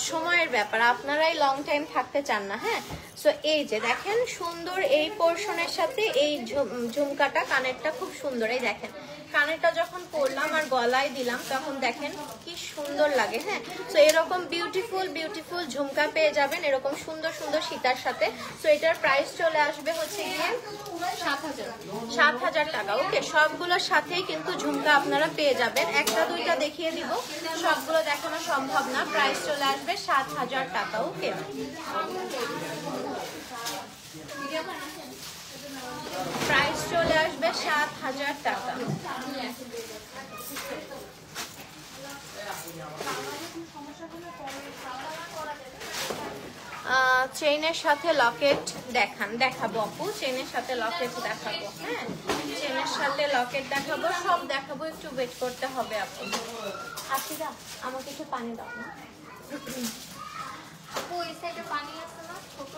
সময়ের ব্যাপার, আপনারাই লং টাইম থাকতে চান না। হ্যাঁ, সো এই যে দেখেন সুন্দর এই পোর্শনের সাথে এই ঝুমকাটা, কানেরটা খুব সুন্দর। এই দেখেন কানেরটা যখন পরলাম আর গলায় দিলাম তখন দেখেন কি সুন্দর লাগে। হ্যাঁ, তো এরকম বিউটিফুল বিউটিফুল ঝুমকা পেয়ে যাবেন এরকম সুন্দর সুন্দর সীতার সাথে। তো এটার প্রাইস চলে আসবে হচ্ছে গিয়ে 7,000 টাকা। ওকে, সবগুলোর সাথেই কিন্তু ঝুমকা আপনারা পেয়ে যাবেন। একটা দুইটা দেখিয়ে দিব, সবগুলো দেখানো সম্ভব না। প্রাইস চলে আসবে 7,000 টাকা। ওকে, প্রাইস চলে আসবে 7,000 টাকা। চেইনের সাথে লকেট দেখাবো আপু, চেইনের সাথে লকেট দেখাবো। হ্যাঁ, চেইনের সাথে লকেট দেখাবো, সব দেখাবো। একটু ওয়েট করতে হবে আপু। আশিরা আমাকে একটু পানি দাও না আপু, এই সাইডে পানি আছে না ছোট?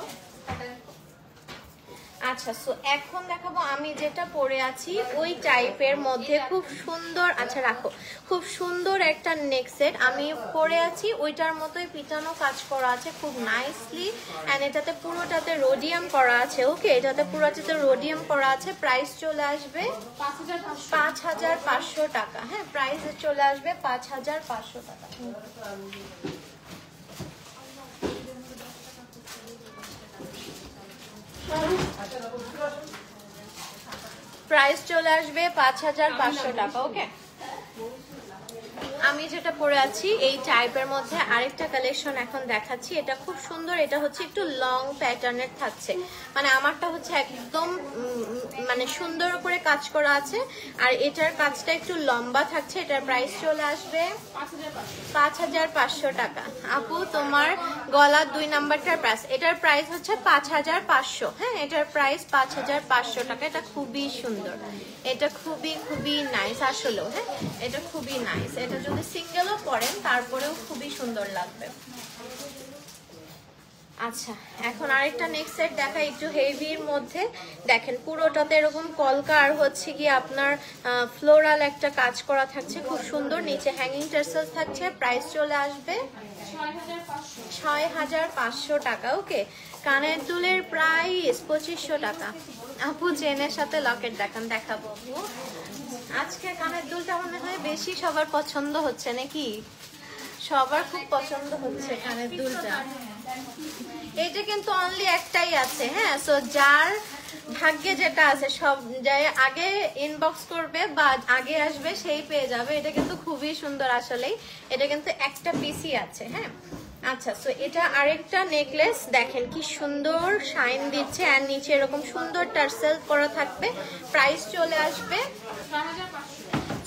আচ্ছা, সো এখন দেখাবো আমি যেটা পরে আছি ওই টাইপের মধ্যে খুব সুন্দর। আচ্ছা রাখো, খুব সুন্দর একটা নেক সেট আমি পরে আছি, ওইটার মতোই পিটানো কাজ করা আছে খুব নাইসলি। অ্যান্ড এটাতে পুরোটাতে রোডিয়াম করা আছে। ওকে, এটাতে পুরোটাতে রোডিয়াম করা আছে। প্রাইস চলে আসবে 5,500 টাকা। হ্যাঁ, প্রাইস চলে আসবে 5,500 টাকা। প্রাইস চলে আসবে 5,500 টাকা। ওকে, আমি যেটা পরে আছি এই টাইপের মধ্যে আরেকটা কালেকশন এখন দেখাচ্ছি। এটা খুব সুন্দর, এটা হচ্ছে একটু লং প্যাটার্নের থাকছে, মানে আমারটা হচ্ছে একদম মানে সুন্দর করে কাজ করা আছে আর এটার কাজটা একটু লম্বা থাকছে। এটার প্রাইস চলে আসবে 5,500 টাকা। আপু তোমার গলার 2 নাম্বারটার প্রাইস, এটার প্রাইস হচ্ছে 5,500। হ্যাঁ, এটার প্রাইস 5,500 টাকা। এটা খুবই সুন্দর, এটা খুবই খুবই নাইস আসলেও। হ্যাঁ, এটা খুবই নাইস। এটা যদি সিঙ্গেলও পরেন তারপরেও খুবই সুন্দর লাগবে। আচ্ছা, এখন আরেকটা নেক্সট সেট দেখা, একটু হেভির মধ্যে। দেখেন পুরোটাতে এরকম কলকা আর হচ্ছে কি আপনার ফ্লোরাল একটা কাজ করা থাকছে খুব সুন্দর। নিচে হ্যাঙ্গিং টার্সেলস থাকছে। প্রাইস চলে আসবে 6,500 টাকা। ওকে, কানের দুলের প্রাইস 2,500 টাকা। আপু চেনের সাথে লকেট দেখাবো আপু। আজকে কানের দুলটা মনে হয় বেশি সবার পছন্দ হচ্ছে নাকি? সবার খুব পছন্দ হচ্ছে কানের দুলটা। এইটা কিন্তু অনলি একটাই আছে। হ্যাঁ, সো যার ভাগ্যে যেটা আছে সব যাই আগে ইনবক্স করবে বা আগে আসবে সেই পেয়ে যাবে। এটা কিন্তু খুবই সুন্দর আসলেই, এটা কিন্তু একটা পিসি আছে। হ্যাঁ, আচ্ছা, সো এটা আরেকটা নেকলেস। দেখেন কি সুন্দর শাইন দিচ্ছে আর নিচে এরকম সুন্দর টার্সেল করা থাকবে। প্রাইস চলে আসবে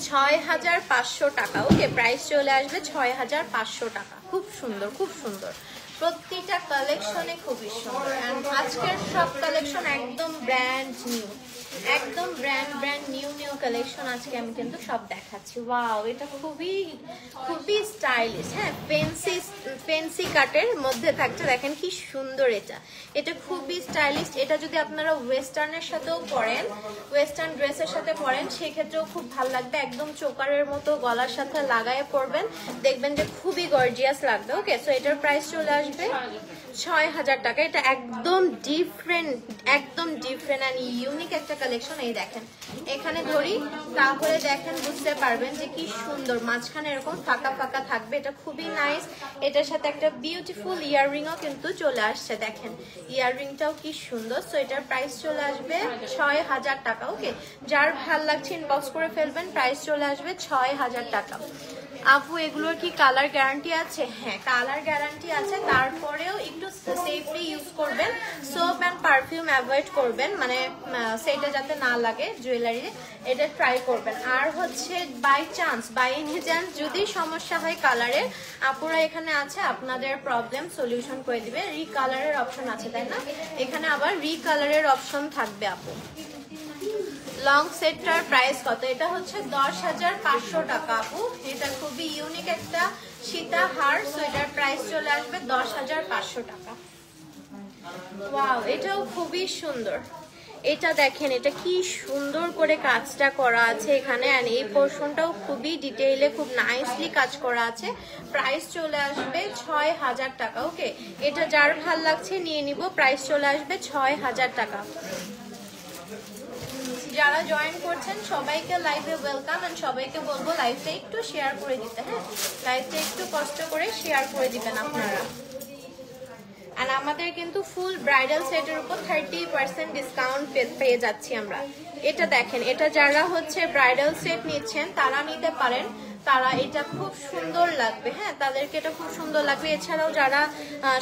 6,500 টাকা। ওকে, প্রাইস চলে আসবে 6,500 টাকা। খুব সুন্দর, খুব সুন্দর প্রতিটা কালেকশনে, খুবই সুন্দর। এন্ড আজকের সব কালেকশন একদম ব্র্যান্ড নিউ, একদম ব্র্যান্ড নিউ কালেকশন আজকে আমি কিন্তু সব দেখাচ্ছি। ওয়াও, এটা খুবই খুবই স্টাইলিশ। হ্যাঁ, ফ্যান্সি ফ্যান্সি কাটের মধ্যে থাকছে। দেখেন কি সুন্দর এটা, এটা খুবই স্টাইলিশ। এটা যদি আপনারা ওয়েস্টার্নের সাথেও পরেন, ওয়েস্টার্ন ড্রেসের সাথে পরেন, সেক্ষেত্রেও খুব ভালো লাগবে। একদম চোকারের মতো গলার সাথে লাগায়ে পরবেন, দেখবেন যে খুবই গর্জিয়াস লাগবে। ওকে, সো এটার প্রাইস চলে আসবে 6000 টাকা। এটা একদম ডিফারেন্ট অ্যান্ড ইউনিক একটা কালেকশন। এই দেখেন এখানে ধরি, তাহলে দেখেন বুঝতে পারবেন যে কি সুন্দর, মাঝখানে এরকম ফাঁকা ফাঁকা থাকবে। এটা খুবই নাইস। এটার সাথে একটা বিউটিফুল ইয়াররিংও কিন্তু চলে আসছে। দেখেন ইয়াররিংটাও কি সুন্দর। সো এটার প্রাইস চলে আসবে 6000 টাকা। ওকে, যার ভাল লাগছে ইনবক্স করে ফেলবেন, প্রাইস চলে আসবে 6000 টাকা। আপু এগুলোর কি কালার গ্যারান্টি আছে? হ্যাঁ, কালার গ্যারান্টি আছে, তারপরেও একটু সেফলি ইউজ করবেন। সোপ অ্যান্ড পারফিউম অ্যাভয়েড করবেন, মানে সেটা যাতে না লাগে জুয়েলারি, এটা ট্রাই করবেন। আর হচ্ছে বাই এনি চান্স যদি সমস্যা হয় কালারের, আপুরা এখানে আছে, আপনাদের প্রবলেম সলিউশন করে দিবে। রিকালারের অপশন আছে, তাই না? এখানে আবার রিকালারের অপশন থাকবে আপু। লং সেটটার প্রাইস কত? এটা হচ্ছে 10500 টাকা আপু। এটা খুবই ইউনিক একটা সীতাহার। সো এটার প্রাইস চলে আসবে 10500 টাকা। ওয়াও, এটাও খুবই সুন্দর। এটা দেখেন, এটা কি সুন্দর করে কাজটা করা আছে এখানে, আর এই পোর্শনটাও খুবই ডিটেইলে খুব নাইসলি কাজ করা আছে। প্রাইস চলে আসবে 6000 টাকা। ওকে, এটা যার ভাল লাগছে নিয়ে নিব। প্রাইস চলে আসবে 6000 টাকা। যারা জয়েন করছেন সবাইকে লাইভে ওয়েলকাম, এন্ড সবাইকে বলবো লাইভটা একটু শেয়ার করে দিতে। হ্যাঁ, লাইভটা একটু কষ্ট করে শেয়ার করে দিবেন আপনারা। আর আমাদের কিন্তু ফুল ব্রাইডাল সেটের উপর 30% ডিসকাউন্ট পেয়ে যাচ্ছি আমরা। এটা দেখেন, এটা যারা হচ্ছে ব্রাইডাল সেট নিচ্ছেন তারা নিতে পারেন, তারা এটা খুব সুন্দর লাগবে। হ্যাঁ, তাদেরকে এটা খুব সুন্দর লাগবে। এছাড়াও যারা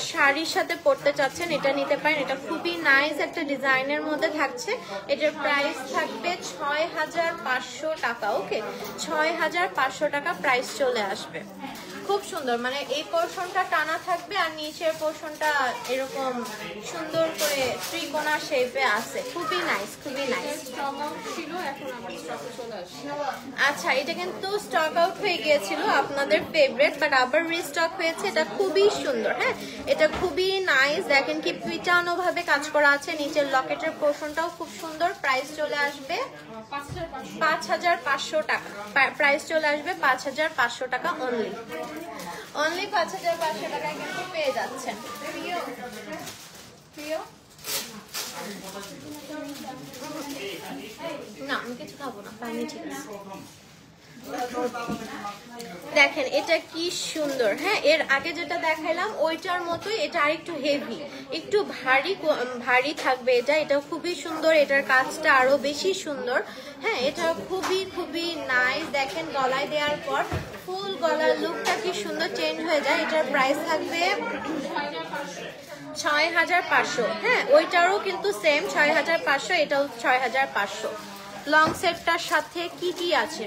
শাড়ির সাথে পরতে চাচ্ছেন এটা নিতে পারেন। এটা খুবই নাইস একটা ডিজাইনের মধ্যে থাকছে। এটার প্রাইস থাকবে 6500 টাকা। ওকে, 6500 টাকা প্রাইস চলে আসবে। খুব সুন্দর, মানে এই পোর্শনটা টানা থাকবে আর নিচের পোর্শনটা এরকম সুন্দর করে ত্রিকোণা শেপে আছে। খুবই নাইস, খুবই নাইস। আচ্ছা, এটা কিন্তু স্টক আউট হয়ে গিয়েছিল আপনাদের ফেভারিট, বাট আবার রিস্টক হয়েছে। এটা খুবই সুন্দর। হ্যাঁ, এটা খুবই নাইস। দেখেন কি পিটানো ভাবে কাজ করা আছে। নিচের লকেটের পোর্শনটাও খুব সুন্দর। প্রাইস চলে আসবে 5500 টাকা। প্রাইস চলে আসবে 5500 টাকা অনলি। 5500 টাকায় কিন্তু পেয়ে যাচ্ছেন। না, আমি কিছু খাবো না, পানি ঠিক আছে। দেখেন এটা কি সুন্দর। হ্যাঁ, এর আগে যেটা দেখাইলাম ওইটার মতোই, এটা আরেকটু হেভি, একটু ভারী থাকবে। এটা খুবই সুন্দর। এটার কাজটা আরো বেশি সুন্দর। হ্যাঁ, এটা খুবই নাইস। দেখেন গলায় দেওয়ার পর ফুল গলার লুকটা কি সুন্দর চেঞ্জ হয়ে যায়। এটার প্রাইস থাকবে 6500। হ্যাঁ, ওইটারও কিন্তু সেম 6500, এটাও 6500। লং সেটটার সাথে কি আছে?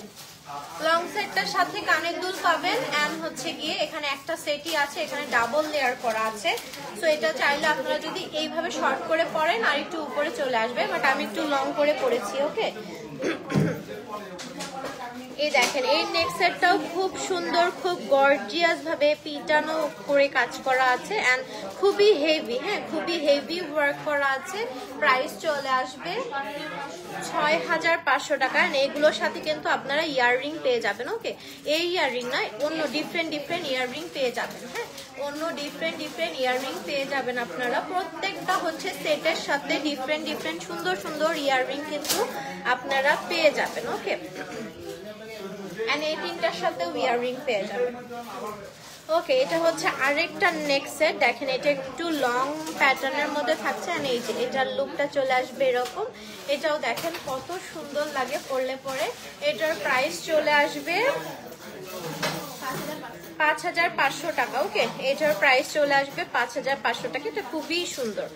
লং সেটটার সাথে কানের দুল পাবেন, এন্ড হচ্ছে গিয়ে এখানে একটা সেটই আছে, এখানে ডাবল লেয়ার করা আছে। সো এটা চাইলে আপনারা যদি এইভাবে শর্ট করে পরেন আর একটু উপরে চলে আসবে, বাট আমি একটু লং করে পরেছি। ওকে, এই দেখেন এই নেক সেটটাও খুব সুন্দর, খুব গর্জিয়াস ভাবে পিটানো করে কাজ করা আছে, এন্ড খুবই হেভি। হ্যাঁ, খুবই হেভি ওয়ার্ক করা আছে। প্রাইস চলে আসবে 6500 টাকা। এগুলোর সাথে কিন্তু আপনারা ইয়াররিং পেয়ে যাবেন। ওকে, এই ইয়াররিং নয়, অন্য ডিফারেন্ট ইয়াররিং পেয়ে যাবেন। হ্যাঁ, অন্য ডিফারেন্ট ইয়াররিং পেয়ে যাবেন আপনারা। প্রত্যেকটা হচ্ছে সেটের সাথে ডিফারেন্ট সুন্দর ইয়াররিং কিন্তু আপনারা পেয়ে যাবেন। ওকে, এন্ড এই তিনটার সাথে ইয়াররিং পেয়ে যাবেন। ওকে, এটা হচ্ছে আরেকটা নেক সেট। দেখেন এটা একটু লং প্যাটার্নের মধ্যে থাকছে, আর এই যে এটার লুকটা চলে আসবে এরকম। এটাও দেখেন কত সুন্দর লাগে পরলে পরে। এটার প্রাইস চলে আসবে 5500 টাকা। ওকে, এটার প্রাইস চলে আসবে 5500 টাকা। এটা খুবই সুন্দর,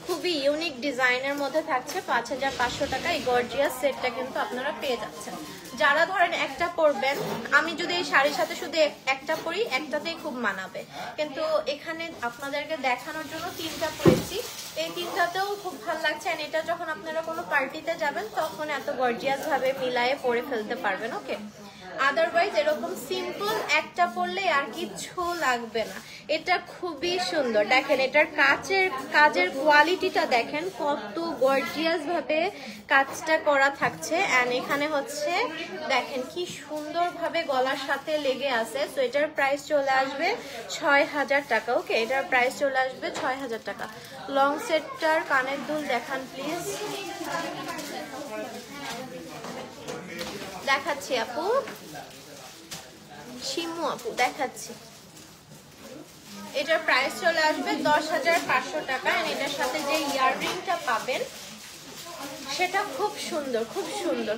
খুবই ইউনিক ডিজাইনের মধ্যে থাকছে। 5500 টাকা এই গর্জিয়াস সেটটা কিন্তু আপনারা পেয়ে যাচ্ছেন। যারা ধরেন একটা পরবেন, আমি যদি এই শাড়ির সাথে শুধু একটা পরি, একটাতেই খুব মানাবে, কিন্তু এখানে আপনাদেরকে দেখানোর জন্য তিনটা পরেছি। এই তিনটাতেও খুব ভালো লাগছে, আর এটা যখন আপনারা কোনো পার্টিতে যাবেন তখন এত গর্জিয়াস ভাবে মিলায়ে পরে ফেলতে পারবেন। ওকে, আদারওয়াইজ এরকম সিম্পল একটা পরলে আর কিচ্ছু লাগবে না। এটা খুবই সুন্দর, দেখেন এটার কাজের কোয়ালিটিটা দেখেন কত গর্জিয়াস ভাবে কাজটা করা থাকছে। এন্ড এখানে হচ্ছে দেখেন কি সুন্দর ভাবে গলার সাথে লেগে আছে। সো এটার প্রাইস চলে আসবে ৬,০০০ টাকা। ওকে, এটার প্রাইস চলে আসবে ৬,০০০ টাকা। লং সেটটার কানের দুল দেখান প্লিজ। দেখাচ্ছি আপু, শিমু আপু দেখাচ্ছি। এটার প্রাইস চলে আসবে ১০,৫০০ টাকা। এটার সাথে যে ইয়াররিংটা পাবেন সেটা খুব সুন্দর, খুব সুন্দর,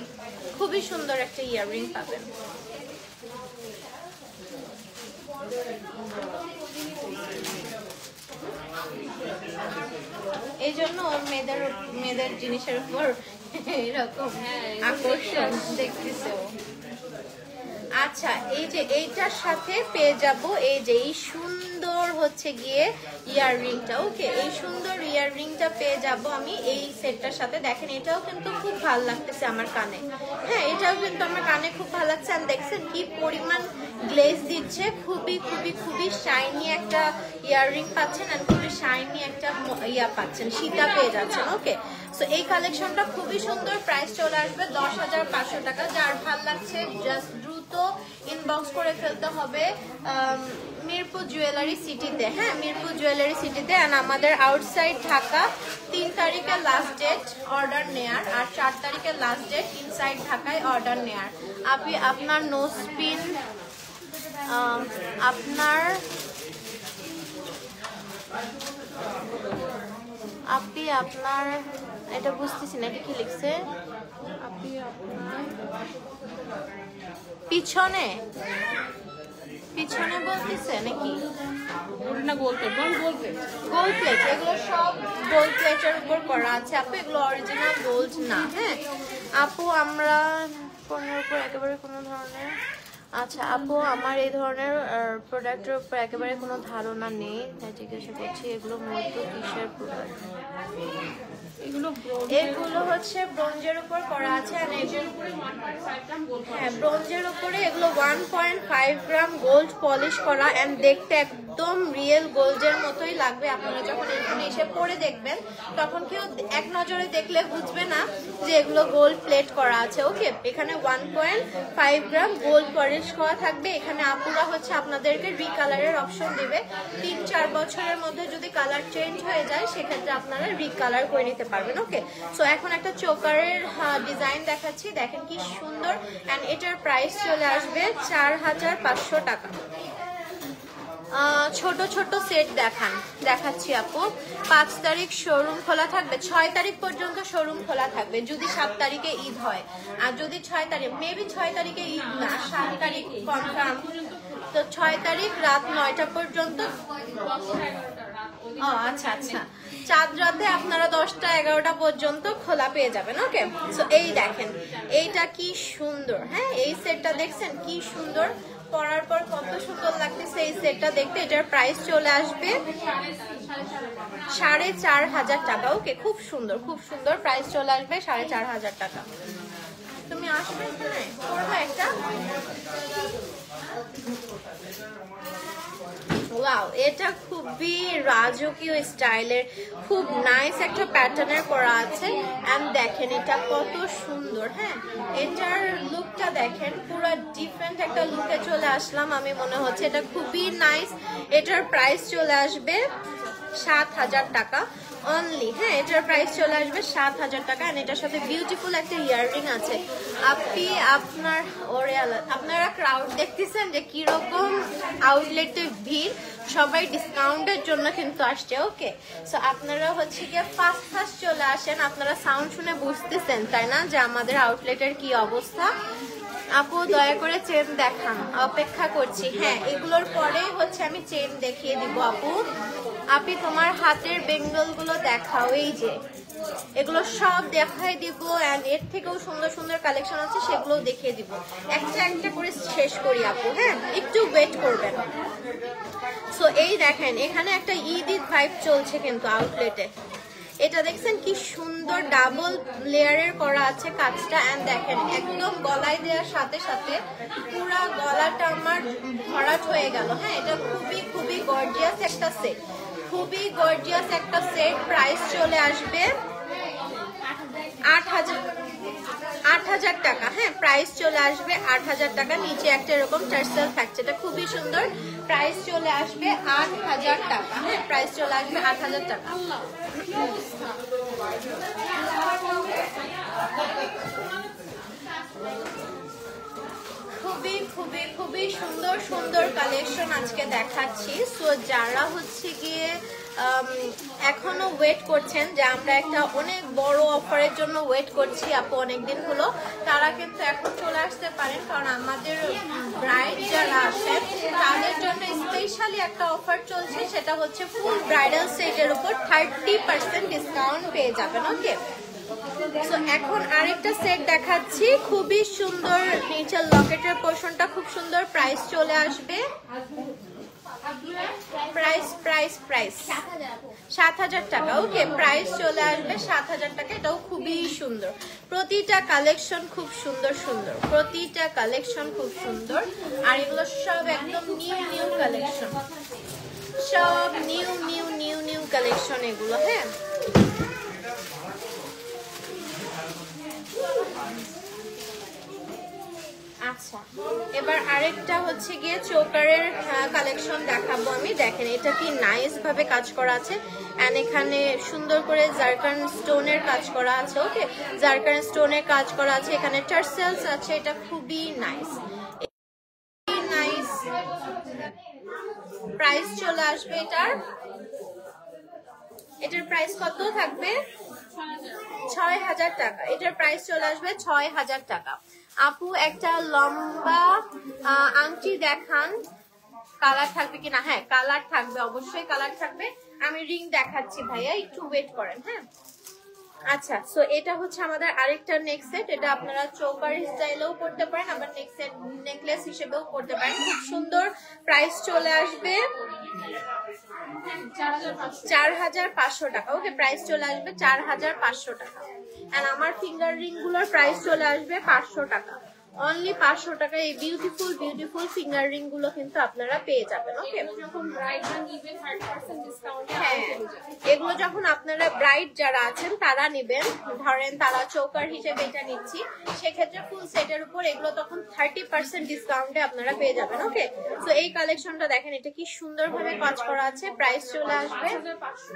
খুবই সুন্দর একটা ইয়াররিং পাবেন। এই জন্য ওর মেয়েদের জিনিসের উপর এরকম আকর্ষণ দেখতেছে ও। আচ্ছা, এই যে এইটার সাথে পেয়ে যাব এই যে এই সুন্দর হচ্ছে গিয়ে ইয়াররিংটা। ওকে, এই সুন্দর ইয়াররিংটা পেয়ে যাব আমি এই সেটটার সাথে। দেখেন এটাও কিন্তু খুব ভালো লাগতেছে আমার কানে। হ্যাঁ, এটাও কিন্তু আমার কানে খুব ভালো লাগছে। আর দেখছেন কি পরিমাণ গ্লেজ দিচ্ছে, খুবই খুবই খুবই শাইনি একটা ইয়াররিং পাচ্ছেন আর খুবই শাইনি একটা ইয়া পাচ্ছেন, সীতা পেয়ে যাচ্ছেন। ওকে, সো এই কালেকশনটা খুবই সুন্দর। প্রাইস চলে আসবে ১০,৫০০ টাকা। যার ভালো লাগছে জাস্ট দ্রুত ইনবক্স করে ফেলতে হবে মিরপুর জুয়েলারি সিটিতে। হ্যাঁ, মিরপুর জুয়েলারি সিটিতে। অ্যান্ড আমাদের আউটসাইড ঢাকা ৩ তারিখের লাস্ট ডেট অর্ডার নেয়ার, আর ৪ তারিখের লাস্ট ডেট ইনসাইড ঢাকায় অর্ডার নেয়ার। আপনার নোজ পিন, আপনার এটা বুঝতেছি না কি লিখছে। পিছনে পিছনে বলতেছে নাকি গোল্ড প্লেট? এগুলো সব গোল্ড প্লেটের উপর করা আছে আপু, এগুলো অরিজিনাল গোল্ড না। হ্যাঁ আপু, আমরা পণ্যের উপর একেবারে কোনো ধরনের, আচ্ছা আপু আমার এই ধরনের প্রোডাক্টের উপর একেবারে কোনো ধারণা নেই, তাই জিজ্ঞাসা করছি এগুলো মূলত কিসের প্রোডাক্ট? এগুলো হচ্ছে ব্রোঞ্জের উপর করা আছে। হ্যাঁ, ব্রোঞ্জের উপরে এগুলো 1.5 গ্রাম গোল্ড পলিশ করা এন্ড দেখতে একদম রিয়েল গোল্ডের মতোই লাগবে। আপনারা যখন এখানে এসে পরে দেখবেন তখন কেউ এক নজরে দেখলে বুঝবে না যে এগুলো গোল্ড প্লেট করা আছে। ওকে, এখানে 1.5 গ্রাম গোল্ড পলিশ করা থাকবে। এখানে আপুরা হচ্ছে আপনাদেরকে রিকালারের অপশন দিবে। 3-4 বছরের মধ্যে যদি কালার চেঞ্জ হয়ে যায় সেক্ষেত্রে আপনারা রিকালার করে নিতে পারবেন। ওকে, সো এখন একটা চোকারের ডিজাইন দেখাচ্ছি, দেখেন কি সুন্দর। এন্ড এটার প্রাইস চলে আসবে ৪,৫০০ টাকা। ছোট ছোট সেট দেখাচ্ছি আপু। 5 তারিখ শোরুম খোলা থাকবে, 6 তারিখ পর্যন্ত শোরুম খোলা থাকবে যদি 7 তারিখে ঈদ হয়। আর যদি 6 তারিখ, মেবি 6 তারিখে ঈদ না, 7 তারিখ কনফার্ম। তো 6 তারিখ রাত 9টা পর্যন্ত। ও আচ্ছা আচ্ছা, চাঁদ রাতে আপনারা 10টা 11টা পর্যন্ত খোলা পেয়ে যাবেন। ওকে, সো এই দেখেন এইটা কি সুন্দর। হ্যাঁ, এই সেটটা দেখছেন কি সুন্দর, পরার পর কত সুন্দর লাগতেছে এই সেটটা দেখতে। এটার প্রাইস চলে আসবে 4,500 টাকা। ওকে, খুব সুন্দর, খুব সুন্দর। প্রাইস চলে আসবে 4,500 টাকা। তুমি আসবে এখানে পরবে একটা। ওয়াও, এটা খুবই রাজকীয় স্টাইলের, খুব নাইস একটা প্যাটার্নের করা আছে। এন্ড দেখেন এটা কত সুন্দর। হ্যাঁ, এটার লুকটা দেখেন, পুরো ডিফারেন্ট একটা লুকে চলে আসলাম আমি, মনে হচ্ছে এটা খুবই নাইস। এটার প্রাইস চলে আসবে 7,000 টাকা অনলি। হ্যাঁ, এটার প্রাইস চলে আসবে 7,000 টাকা। আর এটার সাথে বিউটিফুল একটা ইয়াররিং আছে। আপনারা ক্রাউড দেখতেছেন যে কিরকম আউটলেটে ভিড়, সবাই ডিসকাউন্টের জন্য কিন্তু আসছে। ওকে, সো আপনারা হচ্ছে গিয়ে ফার্স্ট চলে আসেন। আপনারা সাউন্ড শুনে বুঝতেছেন তাই না যে আমাদের আউটলেটের কি অবস্থা। আপু দয়া করে চেন দেখান, অপেক্ষা করছি। হ্যাঁ, এগুলোর পরে হচ্ছে আমি চেন দেখিয়ে দিব। আপনি তোমার হাতের বেঙ্গল গুলো দেখাও, এই যে এগুলো সব দেখাই দিব। এন্ড এর থেকেও সুন্দর সুন্দর কালেকশন আছে, সেগুলো দেখিয়ে দিব। একটা একটা করে শেষ করি আপু। হ্যাঁ, একটু ওয়েট করবেন। সো এই দেখেন এখানে একটা ঈদ ভাইব চলছে কিন্তু আউটলেটে। এটা দেখছেন কি সুন্দর ডাবল লেয়ারের করা আছে কাজটা। এন্ড দেখেন একদম গলায় দেওয়ার সাথে সাথে পুরো গলাটা আমার ভরাট হয়ে গেল। হ্যাঁ, এটা খুবই খুবই গর্জিয়াস একটা সেট, খুবই গর্জিয়াস একটা সেট। প্রাইস চলে আসবে 8,000 টাকা। হ্যাঁ, প্রাইস চলে আসবে 8,000 টাকা। নিচে একটা এরকম টার্সেল থাকছে, এটা খুবই সুন্দর। প্রাইস চলে আসবে 8,000 টাকা। হ্যাঁ, প্রাইস চলে আসবে 8,000 টাকা। খুবই খুবই খুবই সুন্দর সুন্দর কালেকশন আজকে দেখাচ্ছি। সো যারা হচ্ছে গিয়ে এখনো ওয়েট করছেন যে আমরা একটা অনেক বড় অফারের জন্য ওয়েট করছি আপু অনেকদিন হলো, তারা কিন্তু এখন চলে আসতে পারেন। কারণ আমাদের ব্রাইড যারা আসেন তাদের জন্য স্পেশালি একটা অফার চলছে, সেটা হচ্ছে ফুল ব্রাইডাল সেটের উপর 30% ডিসকাউন্ট পেয়ে যাবেন। ওকে, সো এখন আরেকটা সেট দেখাচ্ছি, খুবই সুন্দর। নিচের লকেটের পোর্শনটা খুব সুন্দর। প্রাইস চলে আসবে প্রাইস 7,000 টাকা। ওকে, প্রাইস চলে আসবে 7,000 টাকা। এটাও খুবই সুন্দর, প্রতিটা কালেকশন খুব সুন্দর সুন্দর, প্রতিটা কালেকশন খুব সুন্দর। আর এগুলো সব একদম নিউ কালেকশন, সব নিউ কালেকশন এগুলো। হ্যাঁ, আচ্ছা, এবার আরেকটা হচ্ছে গিয়ে চোকারের কালেকশন দেখাবো আমি। দেখেন এটা কি নাইস ভাবে কাজ করা আছে, এন্ড এখানে সুন্দর করে জারকান স্টোনের কাজ করা আছে। ওকে, জারকান স্টোনের কাজ করা আছে, এখানে টার্সেলস আছে। এটা খুবই নাইস। প্রাইস চলে আসবে এটার প্রাইস কত থাকবে? 6,000 টাকা। এটার প্রাইস চলে আসবে 6,000 টাকা। আপু একটা লম্বা আংটি দেখান, কালার থাকবে কিনা? হ্যাঁ, কালার থাকবে, অবশ্যই কালার থাকবে। আমি রিং দেখাচ্ছি ভাইয়া, একটু ওয়েট করেন। হ্যাঁ, আচ্ছা, সো এটা হচ্ছে আমাদের আরেকটা নেক সেট। এটা আপনারা চৌকার স্টাইলেও করতে পারেন, আবার নেকলেস হিসেবেও করতে পারেন। খুব সুন্দর। প্রাইস চলে আসবে 4,500 টাকা। ওকে, প্রাইস চলে আসবে 4,500 টাকা। এন্ড আমার ফিঙ্গার রিং গুলোর প্রাইস চলে আসবে 500 টাকা। অনলি 500 টাকা এই বিউটিফুল ফিঙ্গার রিং গুলো কিন্তু আপনারা পেয়ে যাবেন। ওকে, হ্যাঁ, এগুলো যখন আপনারা ব্রাইড যারা আছেন তারা নেবেন, ধরেন তারা চৌকার হিসেবে এটা নিচ্ছি, সেক্ষেত্রে ফুল সেটের উপর এগুলো তখন 30% ডিসকাউন্টে আপনারা পেয়ে যাবেন। ওকে, তো এই কালেকশনটা দেখেন, এটা কি সুন্দর ভাবে কাজ করা আছে। প্রাইস চলে আসবে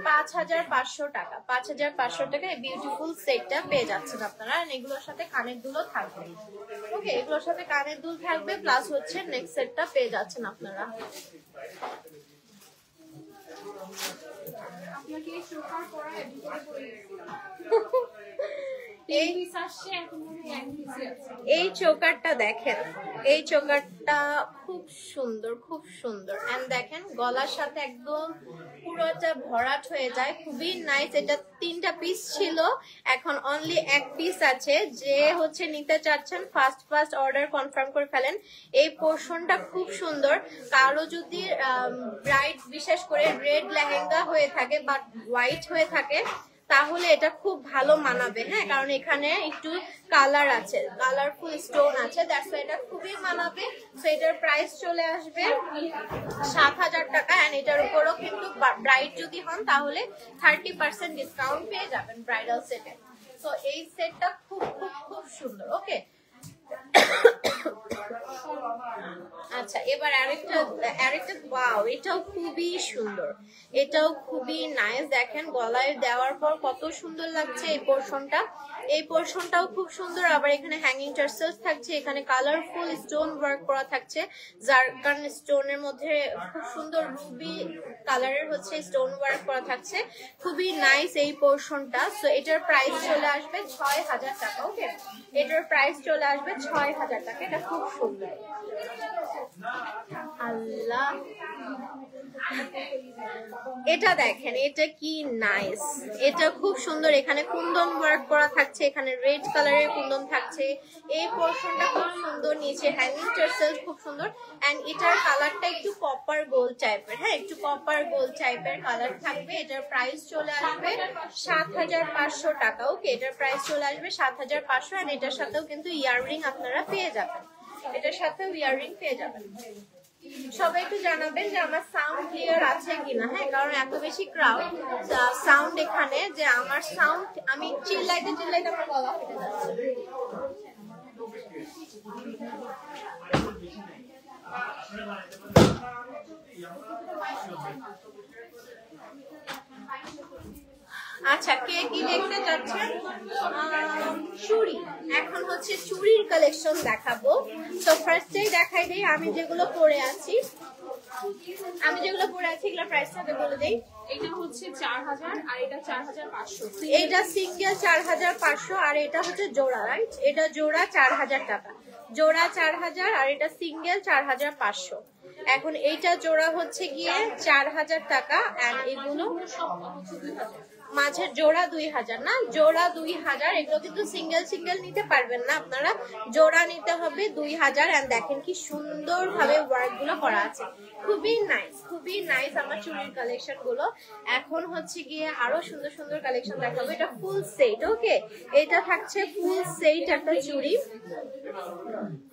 5,500 টাকা। 5,500 টাকা এই বিউটিফুল সেটটা পেয়ে যাচ্ছেন আপনারা। এগুলোর সাথে কানের দুলও থাকবে। ওকে, এগুলোর সাথে কানের দুল থাকবে, প্লাস হচ্ছে নেক্সট সেটটা পেয়ে যাচ্ছেন আপনারা। এই চোকারটা দেখেন, এই চোকারটা খুব সুন্দর। এন্ড দেখেন গলার সাথে একদম পুরোটা ভরাট হয়ে যায়, খুবই নাইস। এটা 3টা পিস ছিল, এখন অনলি 1 পিস আছে। যে হচ্ছে নিতে চাচ্ছেন ফার্স্ট অর্ডার কনফার্ম করে ফেলেন। এই পোর্শনটা খুব সুন্দর। কারো যদি ব্রাইড বিশেষ করে রেড লেহেঙ্গা হয়ে থাকে বা হোয়াইট হয়ে থাকে, তাহলে এটা খুব ভালো মানাবে। হ্যাঁ, কারণ এখানে একটু কালার আছে, কালারফুল স্টোন আছে, দ্যাটস ওয়াই এটা খুবই মানাবে। সো এটার প্রাইস চলে আসবে 7,000 টাকা। এন্ড এটার উপরও কিন্তু ব্রাইড যদি হন তাহলে 30% ডিসকাউন্ট পেয়ে যাবেন ব্রাইডাল সেটে। সো এই সেটটা খুব সুন্দর। ওকে, আচ্ছা, এবার আরেকটা ওয়াও, এটাও খুবই সুন্দর, এটাও খুবই নাইস। দেখেন গলায় দেওয়ার পর কত সুন্দর লাগছে এই পোর্শনটা। এই পোর্শনটাও খুব সুন্দর। আবার এখানে হ্যাঙ্গিং টার্সেলস থাকছে, এখানে কালারফুল স্টোন ওয়ার্ক করা থাকছে। জারকান স্টোনের মধ্যে খুব সুন্দর রুবি কালারের হচ্ছে স্টোন ওয়ার্ক করা থাকছে, খুবই নাইস এই পোর্শনটা। সো এটার প্রাইস চলে আসবে 6,000 টাকা। ওকে, এটার প্রাইস চলে আসবে 6,000 টাকা। এটা খুব সুন্দর। আল্লাহ, এটা দেখেন, এটা কি নাইস, এটা খুব সুন্দর। এখানে কুন্দন ওয়ার্ক করা থাকছে, এখানে রেড কালারের কুন্দন থাকছে, এই পোর্শনটা খুব সুন্দর, নিচে হ্যাঙ্গিং টার্সেল খুব সুন্দর। এন্ড এটার কালারটা একটু কপার গোল্ড টাইপের, হ্যাঁ একটু কপার গোল্ড টাইপের কালার থাকবে। এটার প্রাইস চলে আসবে ৭৫০০ টাকা। ওকে, এটার প্রাইস চলে আসবে ৭৫০০। এন্ড এটার সাথেও কিন্তু ইয়াররিং আপনারা পেয়ে যাবেন, এটার সাথেও ইয়াররিং পেয়ে যাবেন। সবাই একটু জানাবেন যে আমার সাউন্ড ক্লিয়ার আছে কিনা, হ্যাঁ কারণ এত বেশি ক্রাউড সাউন্ড এখানে, যে আমার সাউন্ড আমি চিল্লাইতে চিল্লাইতে আমার গলা ফেটে যাচ্ছে। আচ্ছা, কে কি দেখতে চাচ্ছেন? চুড়ি, এখন হচ্ছে চুড়ির কালেকশন দেখাবো। তো ফার্স্টেই দেখাই দেই আমি যেগুলো পরে আছি, এগুলো প্রাইসটা বলে দেই। এটা হচ্ছে 4000 আর এটা 4500। এটা সিঙ্গেল 4500 আর এটা হচ্ছে জোড়া, রাইট? এটা জোড়া 4000 টাকা, জোড়া 4000 আর এটা সিঙ্গেল 4500। এখন এইটা জোড়া হচ্ছে গিয়ে 4000 টাকা। এন্ড এগুলো মাঝের জোড়া 2000 না, জোড়া 2000। এগুলো কিন্তু সিঙ্গেল সিঙ্গেল নিতে পারবেন না আপনারা, জোড়া নিতে হবে 2000। এন্ড দেখেন কি সুন্দর ভাবে ওয়ার্ক গুলো করা আছে, খুবই নাইস, খুবই নাইস আমার চুড়ির কালেকশন গুলো। এখন হচ্ছে গিয়ে আরো সুন্দর সুন্দর কালেকশন দেখাবো। এটা ফুল সেট, ওকে, এটা থাকছে ফুল সেট একটা চুড়ি,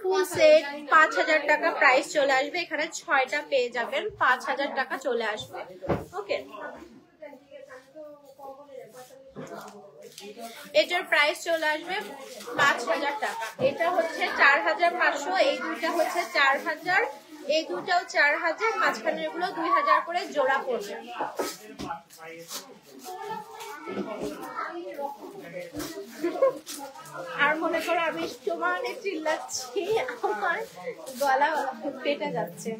ফুল সেট 5000 টাকা প্রাইস চলে আসবে। এখানে 6টা পেয়ে যাবেন, 5000 টাকা চলে আসবে। ওকে, এটার প্রাইস চলে আসবে 5000 টাকা। এটা হচ্ছে 4500, এই দুইটা হচ্ছে 4000, এই দুটাও 4000, মাঝখানে এগুলো 2000 করে জোড়া পড়বে। আর মনে করো আমি সমানে চিল্লাচ্ছি, আমার গলা পেটে যাচ্ছে।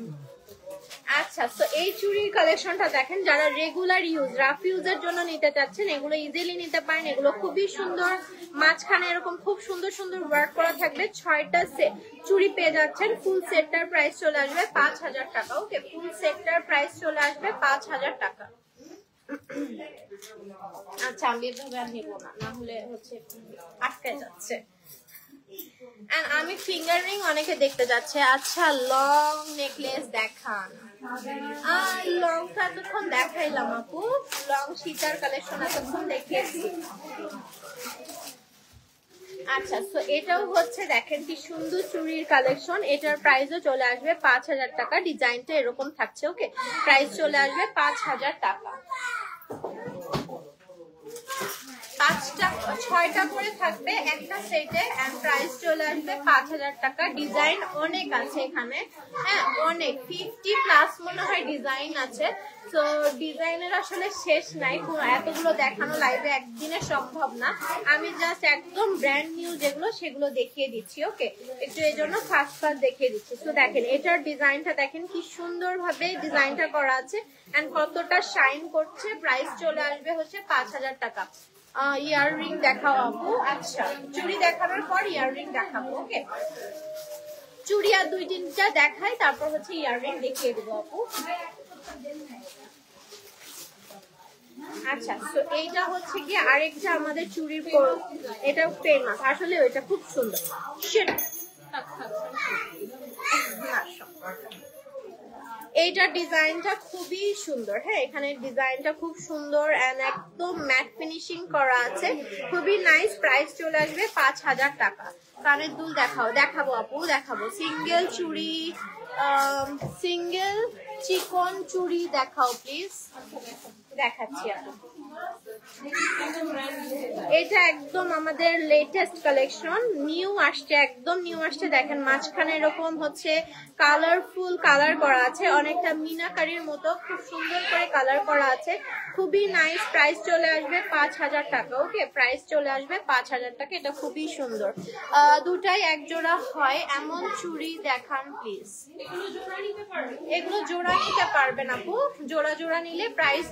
আচ্ছা, তো এই চুড়ির কালেকশনটা দেখেন, যারা রেগুলার ইউজ রাফ ইউজের জন্য নিতে চাচ্ছেন এগুলো ইজিলি নিতে পারেন। এগুলো খুবই সুন্দর, মাঝখানে এরকম খুব সুন্দর সুন্দর ওয়ার্ক করা থাকবে। 6টা সেট চুড়ি পেয়ে যাচ্ছেন। ফুল সেটটার প্রাইস চলে আসবে 5000 টাকা। ওকে, ফুল সেটটার প্রাইস চলে আসবে 5000 টাকা। আচ্ছা, আমি এভাবে আর নেবো না, না হলে হচ্ছে আটকে যাচ্ছে। এন্ড আমি ফিঙ্গার রিং অনেকে দেখতে যাচ্ছে। আচ্ছা, লং নেকলেস দেখান। লংটা এতক্ষণ দেখাইলাম আপু, লং সীতার কালেকশন এতক্ষণ দেখিয়েছি। আচ্ছা, তো এটাও হচ্ছে দেখেন কি সুন্দর চুড়ির কালেকশন। এটার প্রাইসও চলে আসবে 5000 টাকা। ডিজাইনটা এরকম থাকছে। ওকে, প্রাইস চলে আসবে 5000 টাকা। 6টা করে থাকবে একটা সেটে। এন্ড প্রাইস চলে আসবে 5000 টাকা। ডিজাইন অনেক আছে এখানে, হ্যাঁ অনেক, 50+ মনে হয় ডিজাইন আছে। তো ডিজাইনের আসলে শেষ নাই, এতগুলো দেখানো লাইভে একদিনে সম্ভব না। আমি জাস্ট একদম ব্র্যান্ড নিউ যেগুলো সেগুলো দেখিয়ে দিচ্ছি। ওকে, একটু এই জন্য ফার্স্ট দেখিয়ে দিচ্ছি। তো দেখেন এটার ডিজাইনটা দেখেন কি সুন্দর ভাবে ডিজাইনটা করা আছে এন্ড কতটা শাইন করছে। প্রাইস চলে আসবে হচ্ছে 5000 টাকা। ইয়াররিং দেখাও আপু। আচ্ছা, চুড়ি দেখানোর পর ইয়াররিং দেখাবো। ওকে, চুড়ি আর 2-3টা দেখাই, তারপর হচ্ছে ইয়াররিং দেখিয়ে দেবো আপু। আচ্ছা, তো এইটা হচ্ছে কি আরেকটা আমাদের চুড়ির, এটা ফেমাস আসলে, ওইটা খুব সুন্দর। এইটার ডিজাইনটা খুবই সুন্দর, হ্যাঁ এখানে ডিজাইনটা খুব সুন্দর এন্ড একদম ম্যাট ফিনিশিং করা আছে, খুবই নাইস। প্রাইস চলে আসবে 5000 টাকা। কানের দুল দেখাবো আপু, দেখাবো সিঙ্গেল চুড়ি, সিঙ্গেল চিকন চুড়ি দেখাও প্লিজ। দেখাচ্ছি আপু, এটা একদম আমাদের লেটেস্ট কালেকশন, নিউ আসছে, একদম নিউ আসছে। দেখেন মাঝখানে এরকম হচ্ছে কালারফুল কালার করা আছে, অনেকটা মিনাকারির মতো খুব সুন্দর করে কালার করা আছে, খুবই নাইস। প্রাইস চলে আসবে 5000 টাকা। ওকে, প্রাইস চলে আসবে 5000 টাকা। এটা খুবই সুন্দর, দুটাই এক জোড়া হয় এমন চুড়ি দেখান প্লিজ। এগুলো জোড়া জোড়া নিতে পারবেন আপু, জোড়া জোড়া নিলে প্রাইস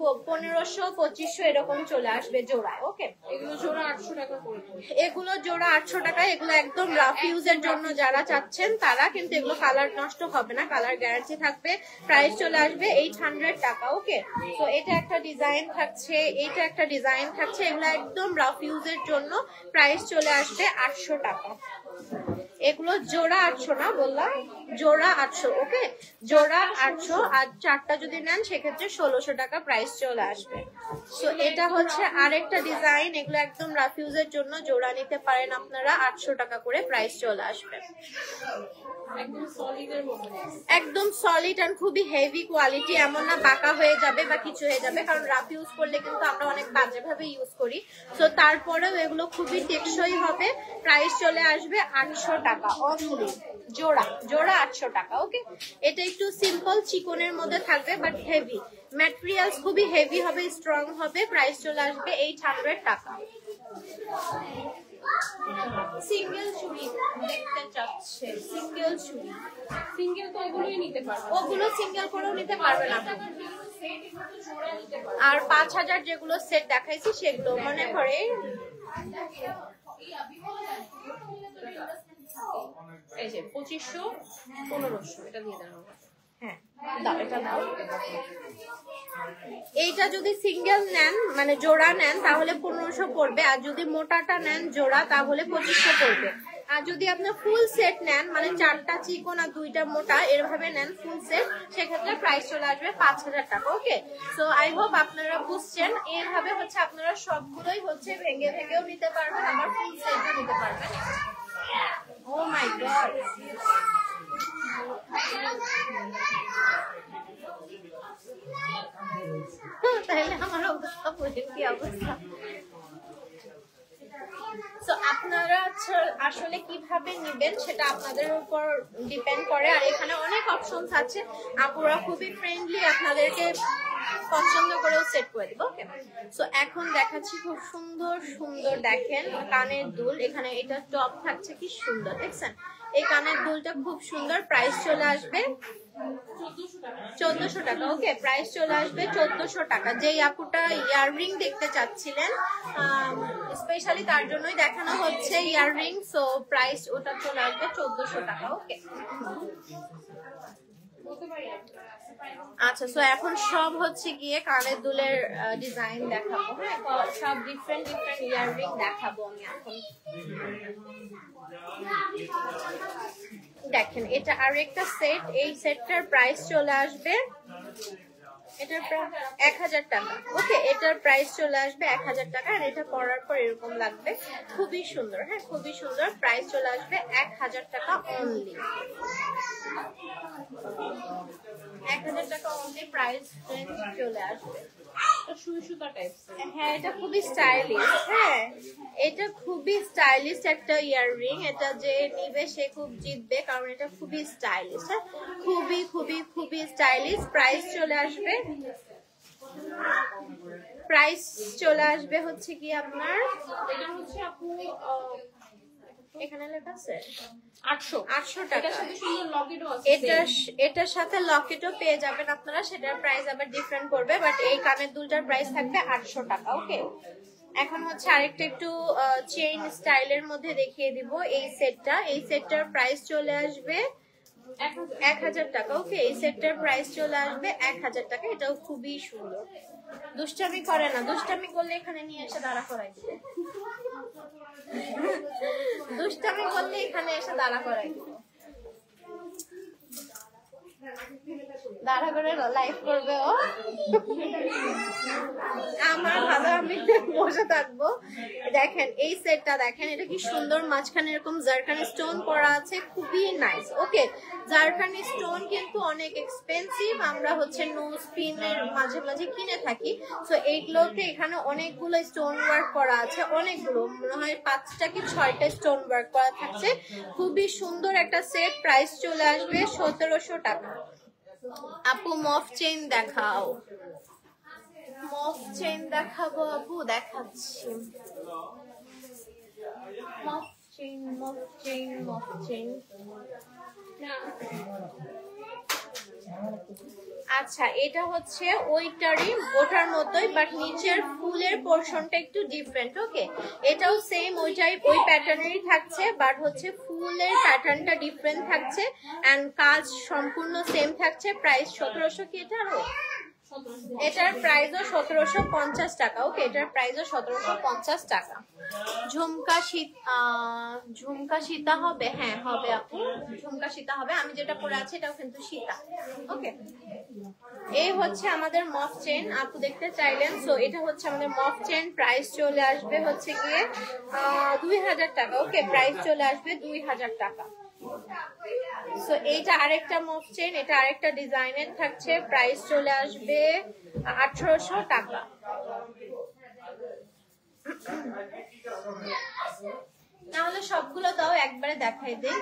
1500-2500 এরকম চলে আসবে জোড়ায়। ওকে, এগুলো জোড়া 800 টাকা করে। এগুলো জোড়া 800 টাকা। এগুলো একদম রাফ ইউজের জন্য যারা চাচ্ছেন তারা, কিন্তু এগুলো কালার নষ্ট হবে না, কালার গ্যারান্টি থাকবে। প্রাইস চলে আসবে 800 টাকা। ওকে, তো এটা একটা ডিজাইন থাকছে, এটা একটা ডিজাইন থাকছে, এগুলো একদম রাফ ইউজের জন্য। প্রাইস চলে আসবে 800 টাকা। এগুলো জোড়া 800 না, বললাম জোড়া 800। ওকে, জোড়া 800, আর চারটা যদি নেন সেক্ষেত্রে 1600 টাকা প্রাইস চলে আসবে। তো এটা হচ্ছে আরেকটা ডিজাইন, এগুলো একদম রাফ ইউজের জন্য, জোড়া নিতে পারেন আপনারা, 800 টাকা করে প্রাইস চলে আসবে। একদম সলিডের মধ্যে, একদম সলিড আর খুবই হেভি কোয়ালিটি, এমন না বাঁকা হয়ে যাবে বা কিছু হয়ে যাবে, কারণ রাফ ইউজ করলে কিন্তু আমরা অনেক বাজে ভাবে ইউজ করি। তো তারপরেও এগুলো খুবই টেকসই হবে। প্রাইস চলে আসবে 800 টাকা অনলি, জোড়া জোড়া 800 টাকা। ওকে, এটা একটু সিম্পল চিকনের মধ্যে থাকবে, বাট হেভি ম্যাটেরিয়ালস, খুবই হেভি হবে, স্ট্রং হবে। প্রাইস চলে আসবে 800 টাকা। সিঙ্গেল চুড়ি দেখতে চাচ্ছে, সিঙ্গেল চুড়ি, সিঙ্গেল তো এগুলোই নিতে পারবে, ওগুলো সিঙ্গেল করেও নিতে পারবে না। আর 5000 যেগুলো সেট দেখাইছি সেগুলো মনে করে এই যে 2500, 1500, এটা দিয়ে দেন। হ্যাঁ দাও, এটা দাও। এইটা যদি সিঙ্গেল নেন মানে জোড়া নেন তাহলে 1500 পড়বে, আর যদি মোটাটা নেন জোড়া তাহলে 2500 পড়বে। আর যদি আপনার ফুল সেট নেন মানে 4টা চিকন আর 2টা মোটা এরভাবে নেন ফুল সেট, সেক্ষেত্রে প্রাইস চলে আসবে 5000 টাকা। ওকে, সো আই হোপ আপনারা বুঝছেন। এইভাবে হচ্ছে আপনারা সবগুলোই হচ্ছে ভেঙে ভেঙেও নিতে পারবেন, আবার ফুল সেটও নিতে পারবেন। ও মাই গড, তাহলে আমার অবস্থা বুঝেন কি অবস্থা। তো আপনারা আসলে কিভাবে নিবেন সেটা আপনাদের উপর ডিপেন্ড করে। আর এখানে অনেক অপশনস আছে, আপুরা খুবই ফ্রেন্ডলি, আপনাদেরকে পছন্দ করেও সেট করে দেবো। ওকে, সো এখন দেখাচ্ছি খুব সুন্দর সুন্দর, দেখেন কানের দুল। এখানে এটা টপ থাকছে, কি সুন্দর দেখছেন, এই কানের দুলটা খুব সুন্দর। প্রাইস চলে আসবে 1400 টাকা। ওকে, প্রাইস চলে আসবে 1400 টাকা। যেই আপুটা ইয়াররিং দেখতে চাচ্ছিলেন স্পেশালি তার জন্যই দেখানো হচ্ছে ইয়াররিং, সো প্রাইস ওটা চলে আসবে 1400 টাকা। ওকে, আচ্ছা, সো এখন সব হচ্ছে গিয়ে কানের দুলের ডিজাইন দেখাবো। হ্যাঁ, সব ডিফারেন্ট ডিফারেন্ট ইয়াররিং দেখাবো আমি এখন। দেখেন এটা আর একটা সেট, এই সেটটার প্রাইস চলে আসবে, এটার 1000 টাকা। ওকে, এটার প্রাইস চলে আসবে 1000 টাকা। আর এটা পরার পর এরকম লাগবে, খুবই সুন্দর। হ্যাঁ, খুবই সুন্দর। প্রাইস চলে আসবে 1000 টাকা অনলি, 1000 টাকা অনলি প্রাইস চলে আসবে। সুতা টাইপ, হ্যাঁ এটা খুবই স্টাইলিশ। হ্যাঁ, এটা খুবই স্টাইলিশ একটা ইয়াররিং, এটা যে নিবে সে খুব জিতবে, কারণ এটা খুবই স্টাইলিশ। হ্যাঁ, খুবই খুবই খুবই স্টাইলিশ। প্রাইস চলে আসবে, প্রাইস চলে আসবে হচ্ছে কি আপনার, এটা হচ্ছে আপু এখানে লেখা আছে 800 টাকা। এটার সাথে সুন্দর লকেটও আছে, এটার সাথে লকেটও পেয়ে যাবেন আপনারা, সেটার প্রাইস আবার ডিফারেন্ট করবে, বাট এই কানের দুলটার প্রাইস থাকবে 800 টাকা। ওকে, এখন হচ্ছে আরেকটা একটু চেইন স্টাইলের মধ্যে দেখিয়ে দিব এই সেটটা। এই সেটটার প্রাইস চলে আসবে 1000 টাকা। ওকে, এই সেটটার প্রাইস চলে আসবে 1000 টাকা। এটাও খুবই সুন্দর। দুষ্টামি করে না, দুষ্টামি করলে এখানে নিয়ে এসে দাঁড়া করাই দিবে, দুষ্টামি করলে এখানে এসে দাঁড়া করাই দিবে, দাঁড়া করে লাইভ করবে ও। আমার ভালো, আমি বসে থাকবো। দেখেন এই সেটটা দেখেন, এটা কি সুন্দর, মাঝখানে এরকম জারকানি স্টোন করা আছে, খুবই নাইস। ওকে, জারকানি স্টোন কিন্তু অনেক এক্সপেন্সিভ, আমরা হচ্ছে নো স্পিনের মাঝে মাঝে কিনে থাকি। তো এইগুলোতে এখানে অনেকগুলো স্টোন ওয়ার্ক করা আছে, অনেকগুলো মনে হয় 5টা কি 6টা স্টোন ওয়ার্ক করা থাকছে, খুবই সুন্দর একটা সেট। প্রাইস চলে আসবে 1700 টাকা। আপু মফ চেইন দেখাও, মফ চেইন দেখাবো আপু, দেখাচ্ছি। মফ চেইন, মফ চেইন, মফ চেইন, আচ্ছা, এটা হচ্ছে ওইটারই ওটার মতোই, বাট নিচের ফুলের পোরশনটা একটু ডিফারেন্ট। ওকে, এটাও সেম ওই প্যাটার্নেরই থাকছে, বাট হচ্ছে ফুলের প্যাটার্নটা ডিফারেন্ট থাকছে এন্ড কাজ সম্পূর্ণ সেম থাকছে। প্রাইস 1700 কি এটার প্রাইসও 1750 টাকা। ওকে, এটার প্রাইসও 1750 টাকা। ঝুমকা সীতা হবে? হ্যাঁ হবে আপু, ঝুমকা সীতা হবে। আমি যেটা পরে আছি এটাও কিন্তু সীতা। ওকে, এই হচ্ছে আমাদের মফ চেন, আপু দেখতে চাইলেন। সো এটা হচ্ছে আমাদের মফ চেন, প্রাইস চলে আসবে হচ্ছে গিয়ে 2000 টাকা। ওকে, প্রাইস চলে আসবে 2000 টাকা। সো এইটা আরেকটা মফ চেন, এটা আরেকটা ডিজাইনের থাকছে, প্রাইস চলে আসবে 1800 টাকা। তাহলে সবগুলো দাও একবারে দেখাই দেই।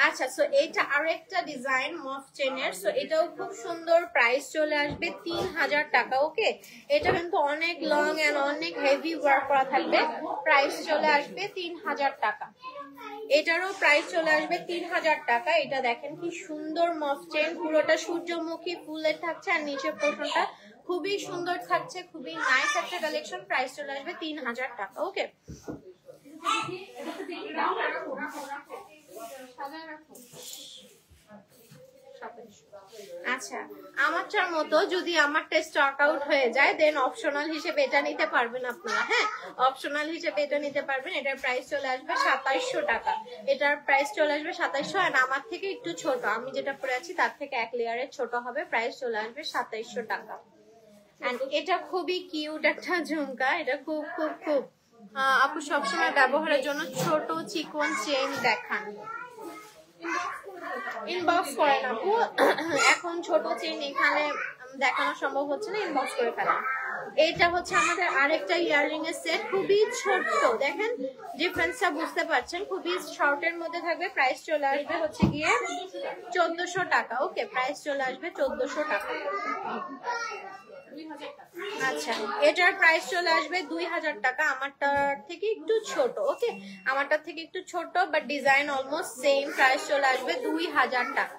আচ্ছা, সো এইটা আরেকটা ডিজাইন মফ চেনের। সো এটাও খুব সুন্দর, প্রাইস চলে আসবে 3000 টাকা। ওকে, এটা কিন্তু অনেক লং এন্ড অনেক হেভি ওয়ার্ক করা থাকবে, প্রাইস চলে আসবে 3000 টাকা। এটারও প্রাইস চলে আসবে 3000 টাকা। এটা দেখেন কি সুন্দর মফ চেন, পুরোটা সূর্যমুখী ফুলের থাকছে আর নিচের পোর্শনটা খুবই সুন্দর থাকছে, খুবই নাইস একটা কালেকশন। প্রাইস চলে আসবে 3000 টাকা। ওকে, আচ্ছা, আমারটার মতো যদি আমারটা স্টক আউট হয়ে যায় দেন অপশনাল হিসেবে এটা নিতে পারবেন আপনারা। হ্যাঁ, অপশনাল হিসেবে এটা নিতে পারবেন। এটার প্রাইস চলে আসবে 2700 টাকা। এটার প্রাইস চলে আসবে 2700। আর আমার থেকে একটু ছোট, আমি যেটা পরে আছি তার থেকে এক লেয়ারের ছোট হবে, প্রাইস চলে আসবে 2700 টাকা। এন্ড এটা খুবই কিউট একটা ঝুমকা, এটা খুব খুব খুব আপু সবসময় ব্যবহারের জন্য ছোট চিকন চেইন দেখান, ইনবক্স করেন আপু। এখন ছোট চেইন এখানে দেখানো সম্ভব হচ্ছে না, ইনবক্স করে ফেলেন। এটা হচ্ছে আমাদের আরেকটা ইয়াররিং এর সেট, খুবই ছোট্ট, দেখেন ডিফারেন্সটা বুঝতে পারছেন, খুবই শর্টের মধ্যে থাকবে। প্রাইস চলে আসবে হচ্ছে গিয়ে 1400 টাকা। ওকে, প্রাইস চলে আসবে 1400 টাকা। আচ্ছা, এটার প্রাইস চলে আসবে 2000 টাকা। আমারটার থেকে একটু ছোট। ওকে, আমারটার থেকে একটু ছোট, but design almost same. Price চলে আসবে 2000 টাকা।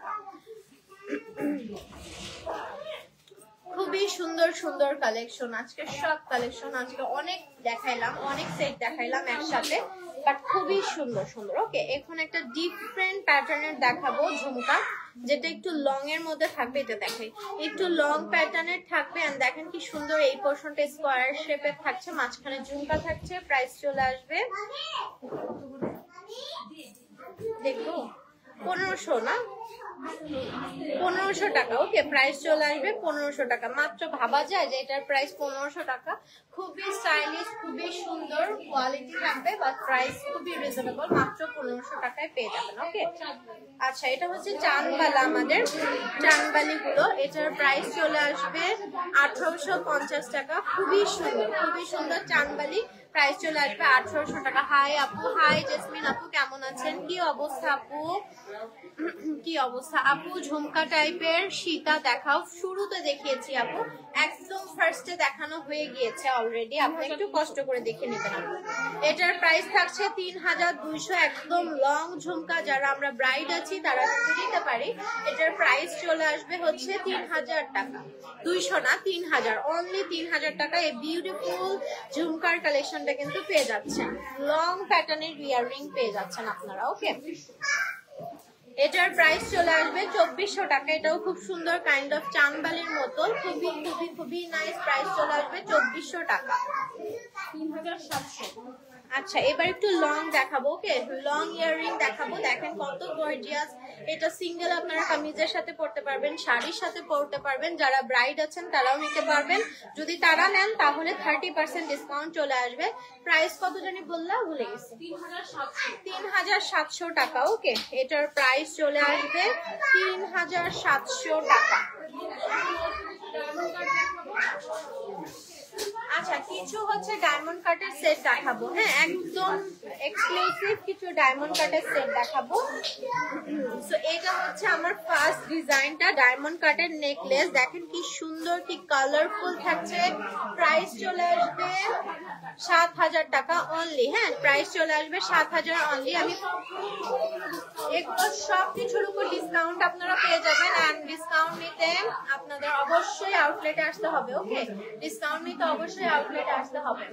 খুবই সুন্দর সুন্দর কালেকশন আজকে, সব কালেকশন আজকে অনেক দেখাইলাম, অনেক সেট দেখাইলাম একসাথে, বাট খুবই সুন্দর সুন্দর। ওকে, এখন একটা ডিফারেন্ট প্যাটার্নের দেখাবো ঝুমকা, যেটা একটু লং এর মধ্যে থাকবে। এটা দেখাই, একটু লং প্যাটার্নের থাকবে। এন্ড দেখেন কি সুন্দর, এই পোর্শনটা স্কোয়ার শেপের থাকছে, মাঝখানে ঝুমকা থাকছে। প্রাইস চলে আসবে দেখো 1500 না 1500 টাকা। ওকে, প্রাইস চলে আসবে 1500 টাকা। মাত্র ভাবা যায় যে এটার প্রাইস 1500 টাকা। খুবই স্টাইলিশ, খুবই সুন্দর কোয়ালিটি থাকবে, বাট প্রাইস খুবই রিজনেবল, মাত্র 1500 টাকায় পেয়ে যাবেন। ওকে, আচ্ছা, এটা হচ্ছে চানবালা, আমাদের চানবালি গুলো। এটার প্রাইস চলে আসবে 1850 টাকা। খুবই সুন্দর, খুবই সুন্দর চানবালি, প্রাইস চলে আসবে 1800 টাকা। হাই আপু, হাই জেসমিন আপু, কেমন আছেন? কি অবস্থা আপু, কি অবস্থা আপু? ঝুমকা টাইপের সীতা দেখাও। শুরুতে দেখিয়েছি আপু, একদম ফার্স্টে দেখানো হয়ে গিয়েছে অলরেডি, আপনি একটু কষ্ট করে দেখে নেবেন আপু। এটার প্রাইস থাকছে 3200। একদম লং ঝুমকা, যারা আমরা ব্রাইড আছি তারা কিন্তু নিতে পারি। এটার প্রাইস চলে আসবে হচ্ছে 3000 টাকা। 200 না, 3000, অনলি 3000 টাকা। এই বিউটিফুল ঝুমকার কালেকশনটা কিন্তু পেয়ে যাচ্ছেন, লং প্যাটার্নের ইয়াররিং পেয়ে যাচ্ছেন আপনারা। ওকে, এটার প্রাইস চলে আসবে 2400 টাকা। এটাও খুব সুন্দর, কাইন্ড অফ চানবালির মতো, খুবই খুবই খুবই নাইস। প্রাইস চলে আসবে 2400 টাকা। 3700। আচ্ছা, এবার একটু লং দেখাবো। ওকে, লং ইয়াররিং দেখাবো। দেখেন কত গর্জিয়াস। এটা সিঙ্গেল আপনারা কামিজের সাথে পরতে পারবেন, শাড়ির সাথে পরতে পারবেন। যারা ব্রাইড আছেন তারাও নিতে পারবেন। যদি তারা নেন তাহলে 30% ডিসকাউন্ট চলে আসবে। প্রাইস কত জানি বললাম, ভুলে গেছি, 3700 টাকা। ওকে, এটার প্রাইস চলে আসবে 3700 টাকা। আচ্ছা, কি কিছু হচ্ছে ডায়মন্ড কাটের সেট দেখাবো। হ্যাঁ, একদম এক্সক্লুসিভ কিছু ডায়মন্ড কাটের সেট দেখাবো। সো এটা হচ্ছে আমার ফার্স্ট ডিজাইনটা, ডায়মন্ড কাটের নেকলেস। দেখেন কি সুন্দর, কি কালারফুল থাকছে। প্রাইস চলে আসবে 7,000 টাকা অনলি। হ্যাঁ, প্রাইস চলে আসবে 7,000 অনলি। আমি এগুলো সব কিছুর উপর ডিসকাউন্ট আপনারা পেয়ে যাবেন। এন্ড ডিসকাউন্ট নিতে আপনাদের অবশ্যই আউটলেটে আসতে হবে। ওকে, ডিসকাউন্ট নিতে অবশ্যই আউটলেটে আসতে হবে।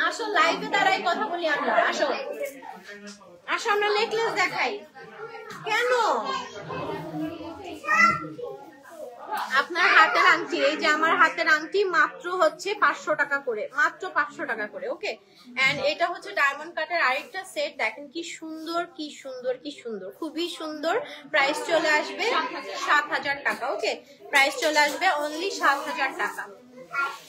আসো লাইভে দাঁড়াই কথা বলি আমরা। আসো আসো আমরা নেকলেস দেখাই। কেন আপনার হাতের আংটি, এই যে আমার হাতের আংটি মাত্র হচ্ছে 500 টাকা করে, মাত্র 500 টাকা করে। ওকে, এন্ড এটা হচ্ছে ডায়মন্ড কাটের আরেকটা সেট। দেখেন কি সুন্দর, কি সুন্দর, কি সুন্দর, খুবই সুন্দর। প্রাইস চলে আসবে 7,000 টাকা। ওকে, প্রাইস চলে আসবে অনলি 7,000 টাকা।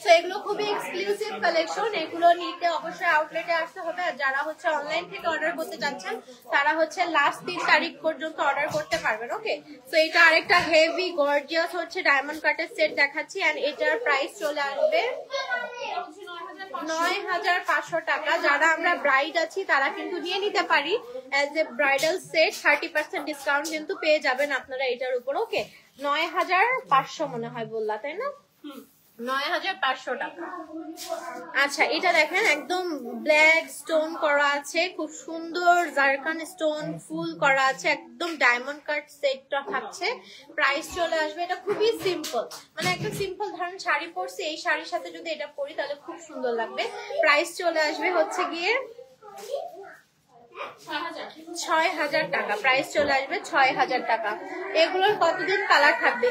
তো এগুলো খুবই এক্সক্লুসিভ কালেকশন, এগুলো নিতে অবশ্যই আউটলেটে আসতে হবে। আর যারা হচ্ছে অনলাইন থেকে অর্ডার করতে চাচ্ছেন তারা হচ্ছে লাস্ট 3 তারিখ পর্যন্ত অর্ডার করতে পারবেন। ওকে, তো এটা আরেকটা হেভি গর্জিয়াস হচ্ছে ডায়মন্ড কাটের সেট দেখাচ্ছি। এন্ড এটার প্রাইস চলে আসবে 9,500 টাকা। যারা আমরা ব্রাইড আছি তারা কিন্তু নিয়ে নিতে পারি as a bridal set. 30% discount কিন্তু পেয়ে যাবেন আপনারা এটার উপর। ওকে, 9,500 মনে হয় বললা, তাই না? 9,500 টাকা। আচ্ছা, এটা দেখেন একদম ব্ল্যাক স্টোন করা আছে, খুব সুন্দর জারকান স্টোন ফুল করা আছে, একদম ডায়মন্ড কাট সেটটা থাকছে। প্রাইস চলে আসবে, এটা খুবই সিম্পল, মানে একটা সিম্পল ধরুন শাড়ি পরছি, এই শাড়ির সাথে যদি এটা পরি তাহলে খুব সুন্দর লাগবে। প্রাইস চলে আসবে হচ্ছে গিয়ে 6,000 টাকা। প্রাইস চলে আসবে 6,000 টাকা। এগুলোর কতদিন কালার থাকবে?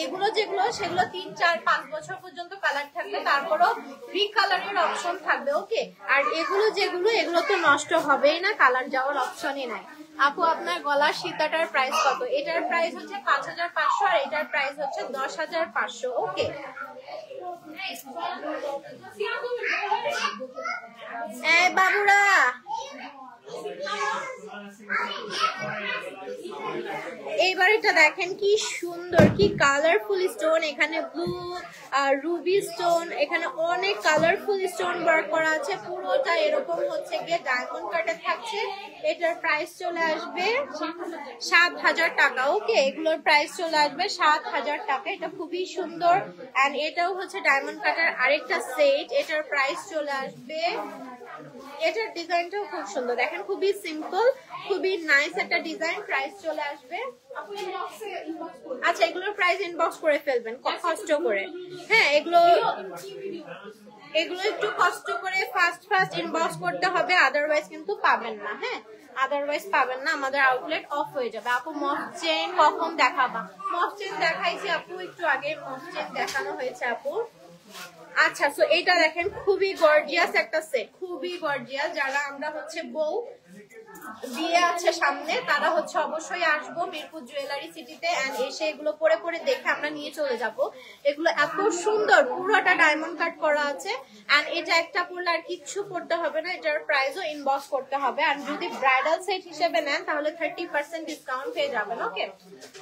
এগুলো যেগুলো সেগুলো 3, 4, 5 বছর পর্যন্ত কালার থাকবে, তারপরও রিকালারের অপশন থাকবে। ওকে, আর এগুলো যেগুলো এগুলো তো নষ্ট হবেই না, কালার যাওয়ার অপশনই নাই। আপু আপনার গলার সীতাটার প্রাইস কত? এটার প্রাইস হচ্ছে 5,500 আর এটার প্রাইস হচ্ছে 10,500। ওকে, বাবুরা এইবার এটা দেখেন কি সুন্দর, কি কালারফুল স্টোন। এখানে ব্লু রুবি স্টোন, এখানে অনেক কালারফুল স্টোন ওয়ার্ক করা আছে। পুরোটা এরকম হচ্ছে গিয়ে ডায়মন্ড কাটের থাকছে। এটার প্রাইস চলে আসবে 7,000 টাকা। ওকে, এগুলোর প্রাইস চলে আসবে 7,000 টাকা। এটা খুবই সুন্দর। এন্ড এটাও হচ্ছে ডায়মন্ড কাটের আরেকটা সেট। এটার প্রাইস চলে আসবে, এটার ডিজাইনটাও খুব সুন্দর, দেখেন খুবই সিম্পল, খুবই নাইস একটা ডিজাইন। প্রাইস চলে আসবে, আচ্ছা এগুলোর প্রাইস ইনবক্স করে ফেলবেন কষ্ট করে। হ্যাঁ, এগুলো একটু কষ্ট করে ফার্স্ট ইনবক্স করতে হবে, আদারওয়াইজ কিন্তু পাবেন না। হ্যাঁ, আদারওয়াইজ পাবেন না, আমাদের আউটলেট অফ হয়ে যাবে। আপু মফ চেইন কখন দেখাবা? মফ চেইন দেখাইছি আপু, একটু আগে মফ চেইন দেখানো হয়েছে আপু। আচ্ছা, সো এটা দেখেন খুবই গর্জিয়াস একটা সেট, খুবই গর্জিয়াস। যারা আমরা হচ্ছে বউ বিয়ে আছে সামনে তারা হচ্ছে অবশ্যই আসবো মিরপুর জুয়েলারি সিটিতে। এন্ড এসে এগুলো পরে পরে দেখে আমরা নিয়ে চলে যাব। এগুলো এত সুন্দর, পুরোটা ডায়মন্ড কাট করা আছে। এন্ড এটা একটা পরলে আর কিচ্ছু পড়তে হবে না, এটার প্রাইসও ইনবক্স করতে হবে। আর যদি ব্রাইডাল সেট হিসেবে নেন তাহলে 30% ডিসকাউন্ট পেয়ে যাবেন। ওকে,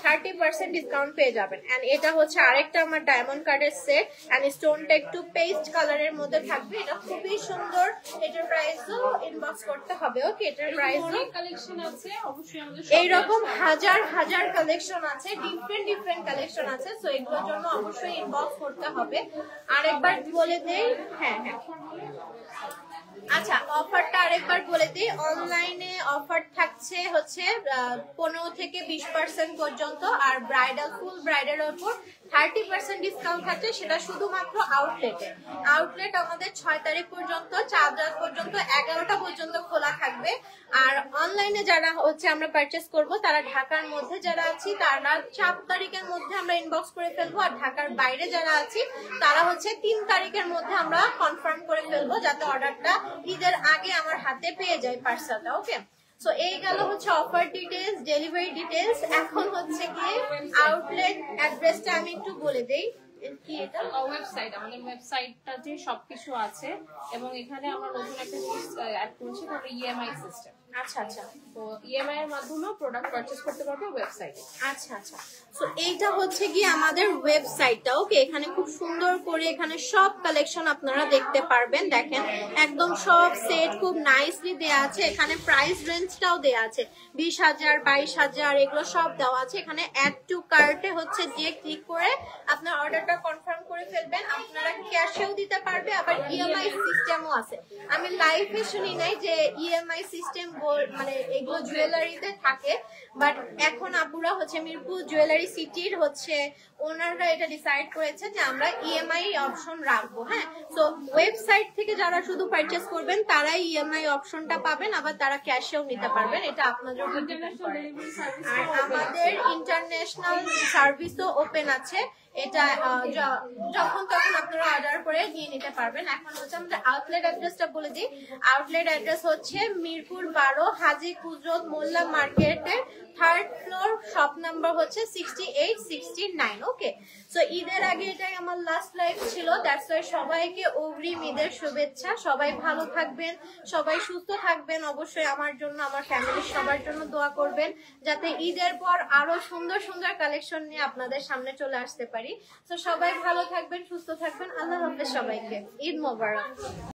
30% ডিসকাউন্ট পেয়ে যাবেন। এন্ড এটা হচ্ছে আরেকটা আমার ডায়মন্ড কাটের সেট। এন্ড স্টোনটা একটু পেস্ট কালারের মধ্যে থাকবে, এটা খুবই সুন্দর। এটার প্রাইসও ইনবক্স করতে হবে। ওকে, এটার প্রাইস কালেকশন আছে অবশ্যই, আমাদের এইরকম হাজার হাজার কালেকশন আছে, ডিফারেন্ট কালেকশন আছে। সো এগুলোর জন্য অবশ্যই ইনবক্স করতে হবে। আরেকবার বলে দেই, হ্যাঁ, আচ্ছা অফারটা আরেকবার বলে দিই। অনলাইনে অফার থাকছে হচ্ছে 15 থেকে 20% পর্যন্ত। আর ব্রাইডাল ফুল ব্রাইডের উপর 30% ডিসকাউন্ট থাকছে, সেটা শুধুমাত্র আউটলেটে। আউটলেট আমাদের 6 তারিখ পর্যন্ত, 4 রাত পর্যন্ত, 11টা পর্যন্ত খোলা থাকবে। আর অনলাইনে যারা হচ্ছে আমরা পারচেস করব তারা ঢাকার মধ্যে যারা আছি তারা 4 তারিখের মধ্যে আমরা ইনবক্স করে ফেলবো। আর ঢাকার বাইরে যারা আছি তারা হচ্ছে 3 তারিখের মধ্যে আমরা কনফার্ম করে ফেলবো, যাতে অর্ডারটা ঈদের আগে আমার হাতে পেয়ে যায় পার্সেলটা। ওকে, সো এই গেল হচ্ছে অফার ডিটেলস, ডেলিভারি ডিটেলস। এখন হচ্ছে গিয়ে আউটলেট অ্যাড্রেসটা আমি একটু বলে দেই। কি এটা? ওয়েবসাইট, আমাদের ওয়েবসাইটটাতে সবকিছু আছে এবং এখানে আমরা নতুন একটা জিনিস অ্যাড করেছি, তারপরে ইএমআই সিস্টেম। আচ্ছা আচ্ছা, তো ইএমআই এর মাধ্যমে প্রোডাক্ট পারচেজ করতে পারবে ওয়েবসাইটে। আচ্ছা আচ্ছা। সো এইটা হচ্ছে কি আমাদের ওয়েবসাইটটা। ওকে, এখানে খুব সুন্দর করে এখানে সব কালেকশন আপনারা দেখতে পারবেন। দেখেন একদম সব সেট খুব নাইসলি দেয়া আছে। এখানে প্রাইস রেঞ্জটাও দেয়া আছে, 20,000, 22,000 এগুলো সব দেওয়া আছে। এখানে অ্যাড টু কার্টে হচ্ছে দিয়ে ক্লিক করে আপনার অর্ডারটা কনফার্ম করে ফেলবেন। আপনারা ক্যাশেও দিতে পারবে, আবার ইএমআই সিস্টেমও আছে। আমি লাইভে শুনি নাই যে ইএমআই সিস্টেম মানে এগুলো জুয়েলারিতে থাকে, বাট এখন আপুরা হচ্ছে মিরপুর জুয়েলারি সিটির হচ্ছে ওনাররা এটা ডিসাইড করেছে যে আমরা ইএমআই অপশন রাখবো। হ্যাঁ, তো ওয়েবসাইট থেকে যারা শুধু পারচেজ করবেন তারাই ইএমআই অপশনটা পাবেন, আবার তারা ক্যাশেও নিতে পারবেন, এটা আপনাদের উপর ডিপেন্ড করে। আর আমাদের ইন্টারন্যাশনাল সার্ভিসও ওপেন আছে, এটা যখন তখন আপনারা অর্ডার করে নিয়ে নিতে পারবেন। এখন হচ্ছে আমাদের আউটলেট অ্যাড্রেসটা বলে দিই। আউটলেট অ্যাড্রেস হচ্ছে মিরপুর 12 হাজী কুদরত মোল্লা মার্কেটের 3rd ফ্লোর, শপ নাম্বার হচ্ছে 68, 69। ওকে, সো ঈদের আগে এটাই আমার লাস্ট লাইভ ছিল, দ্যাটস ওয়াই সবাইকে অগ্রিম ঈদের শুভেচ্ছা। সবাই ভালো থাকবেন, সবাই সুস্থ থাকবেন। অবশ্যই আমার জন্য, আমার ফ্যামিলির সবার জন্য দোয়া করবেন, যাতে ঈদের পর আরো সুন্দর সুন্দর কালেকশন নিয়ে আপনাদের সামনে চলে আসতে পারি। তো সবাই ভালো থাকবেন, সুস্থ থাকবেন। আল্লাহ হাফেজ সবাইকে। ঈদ মোবারক।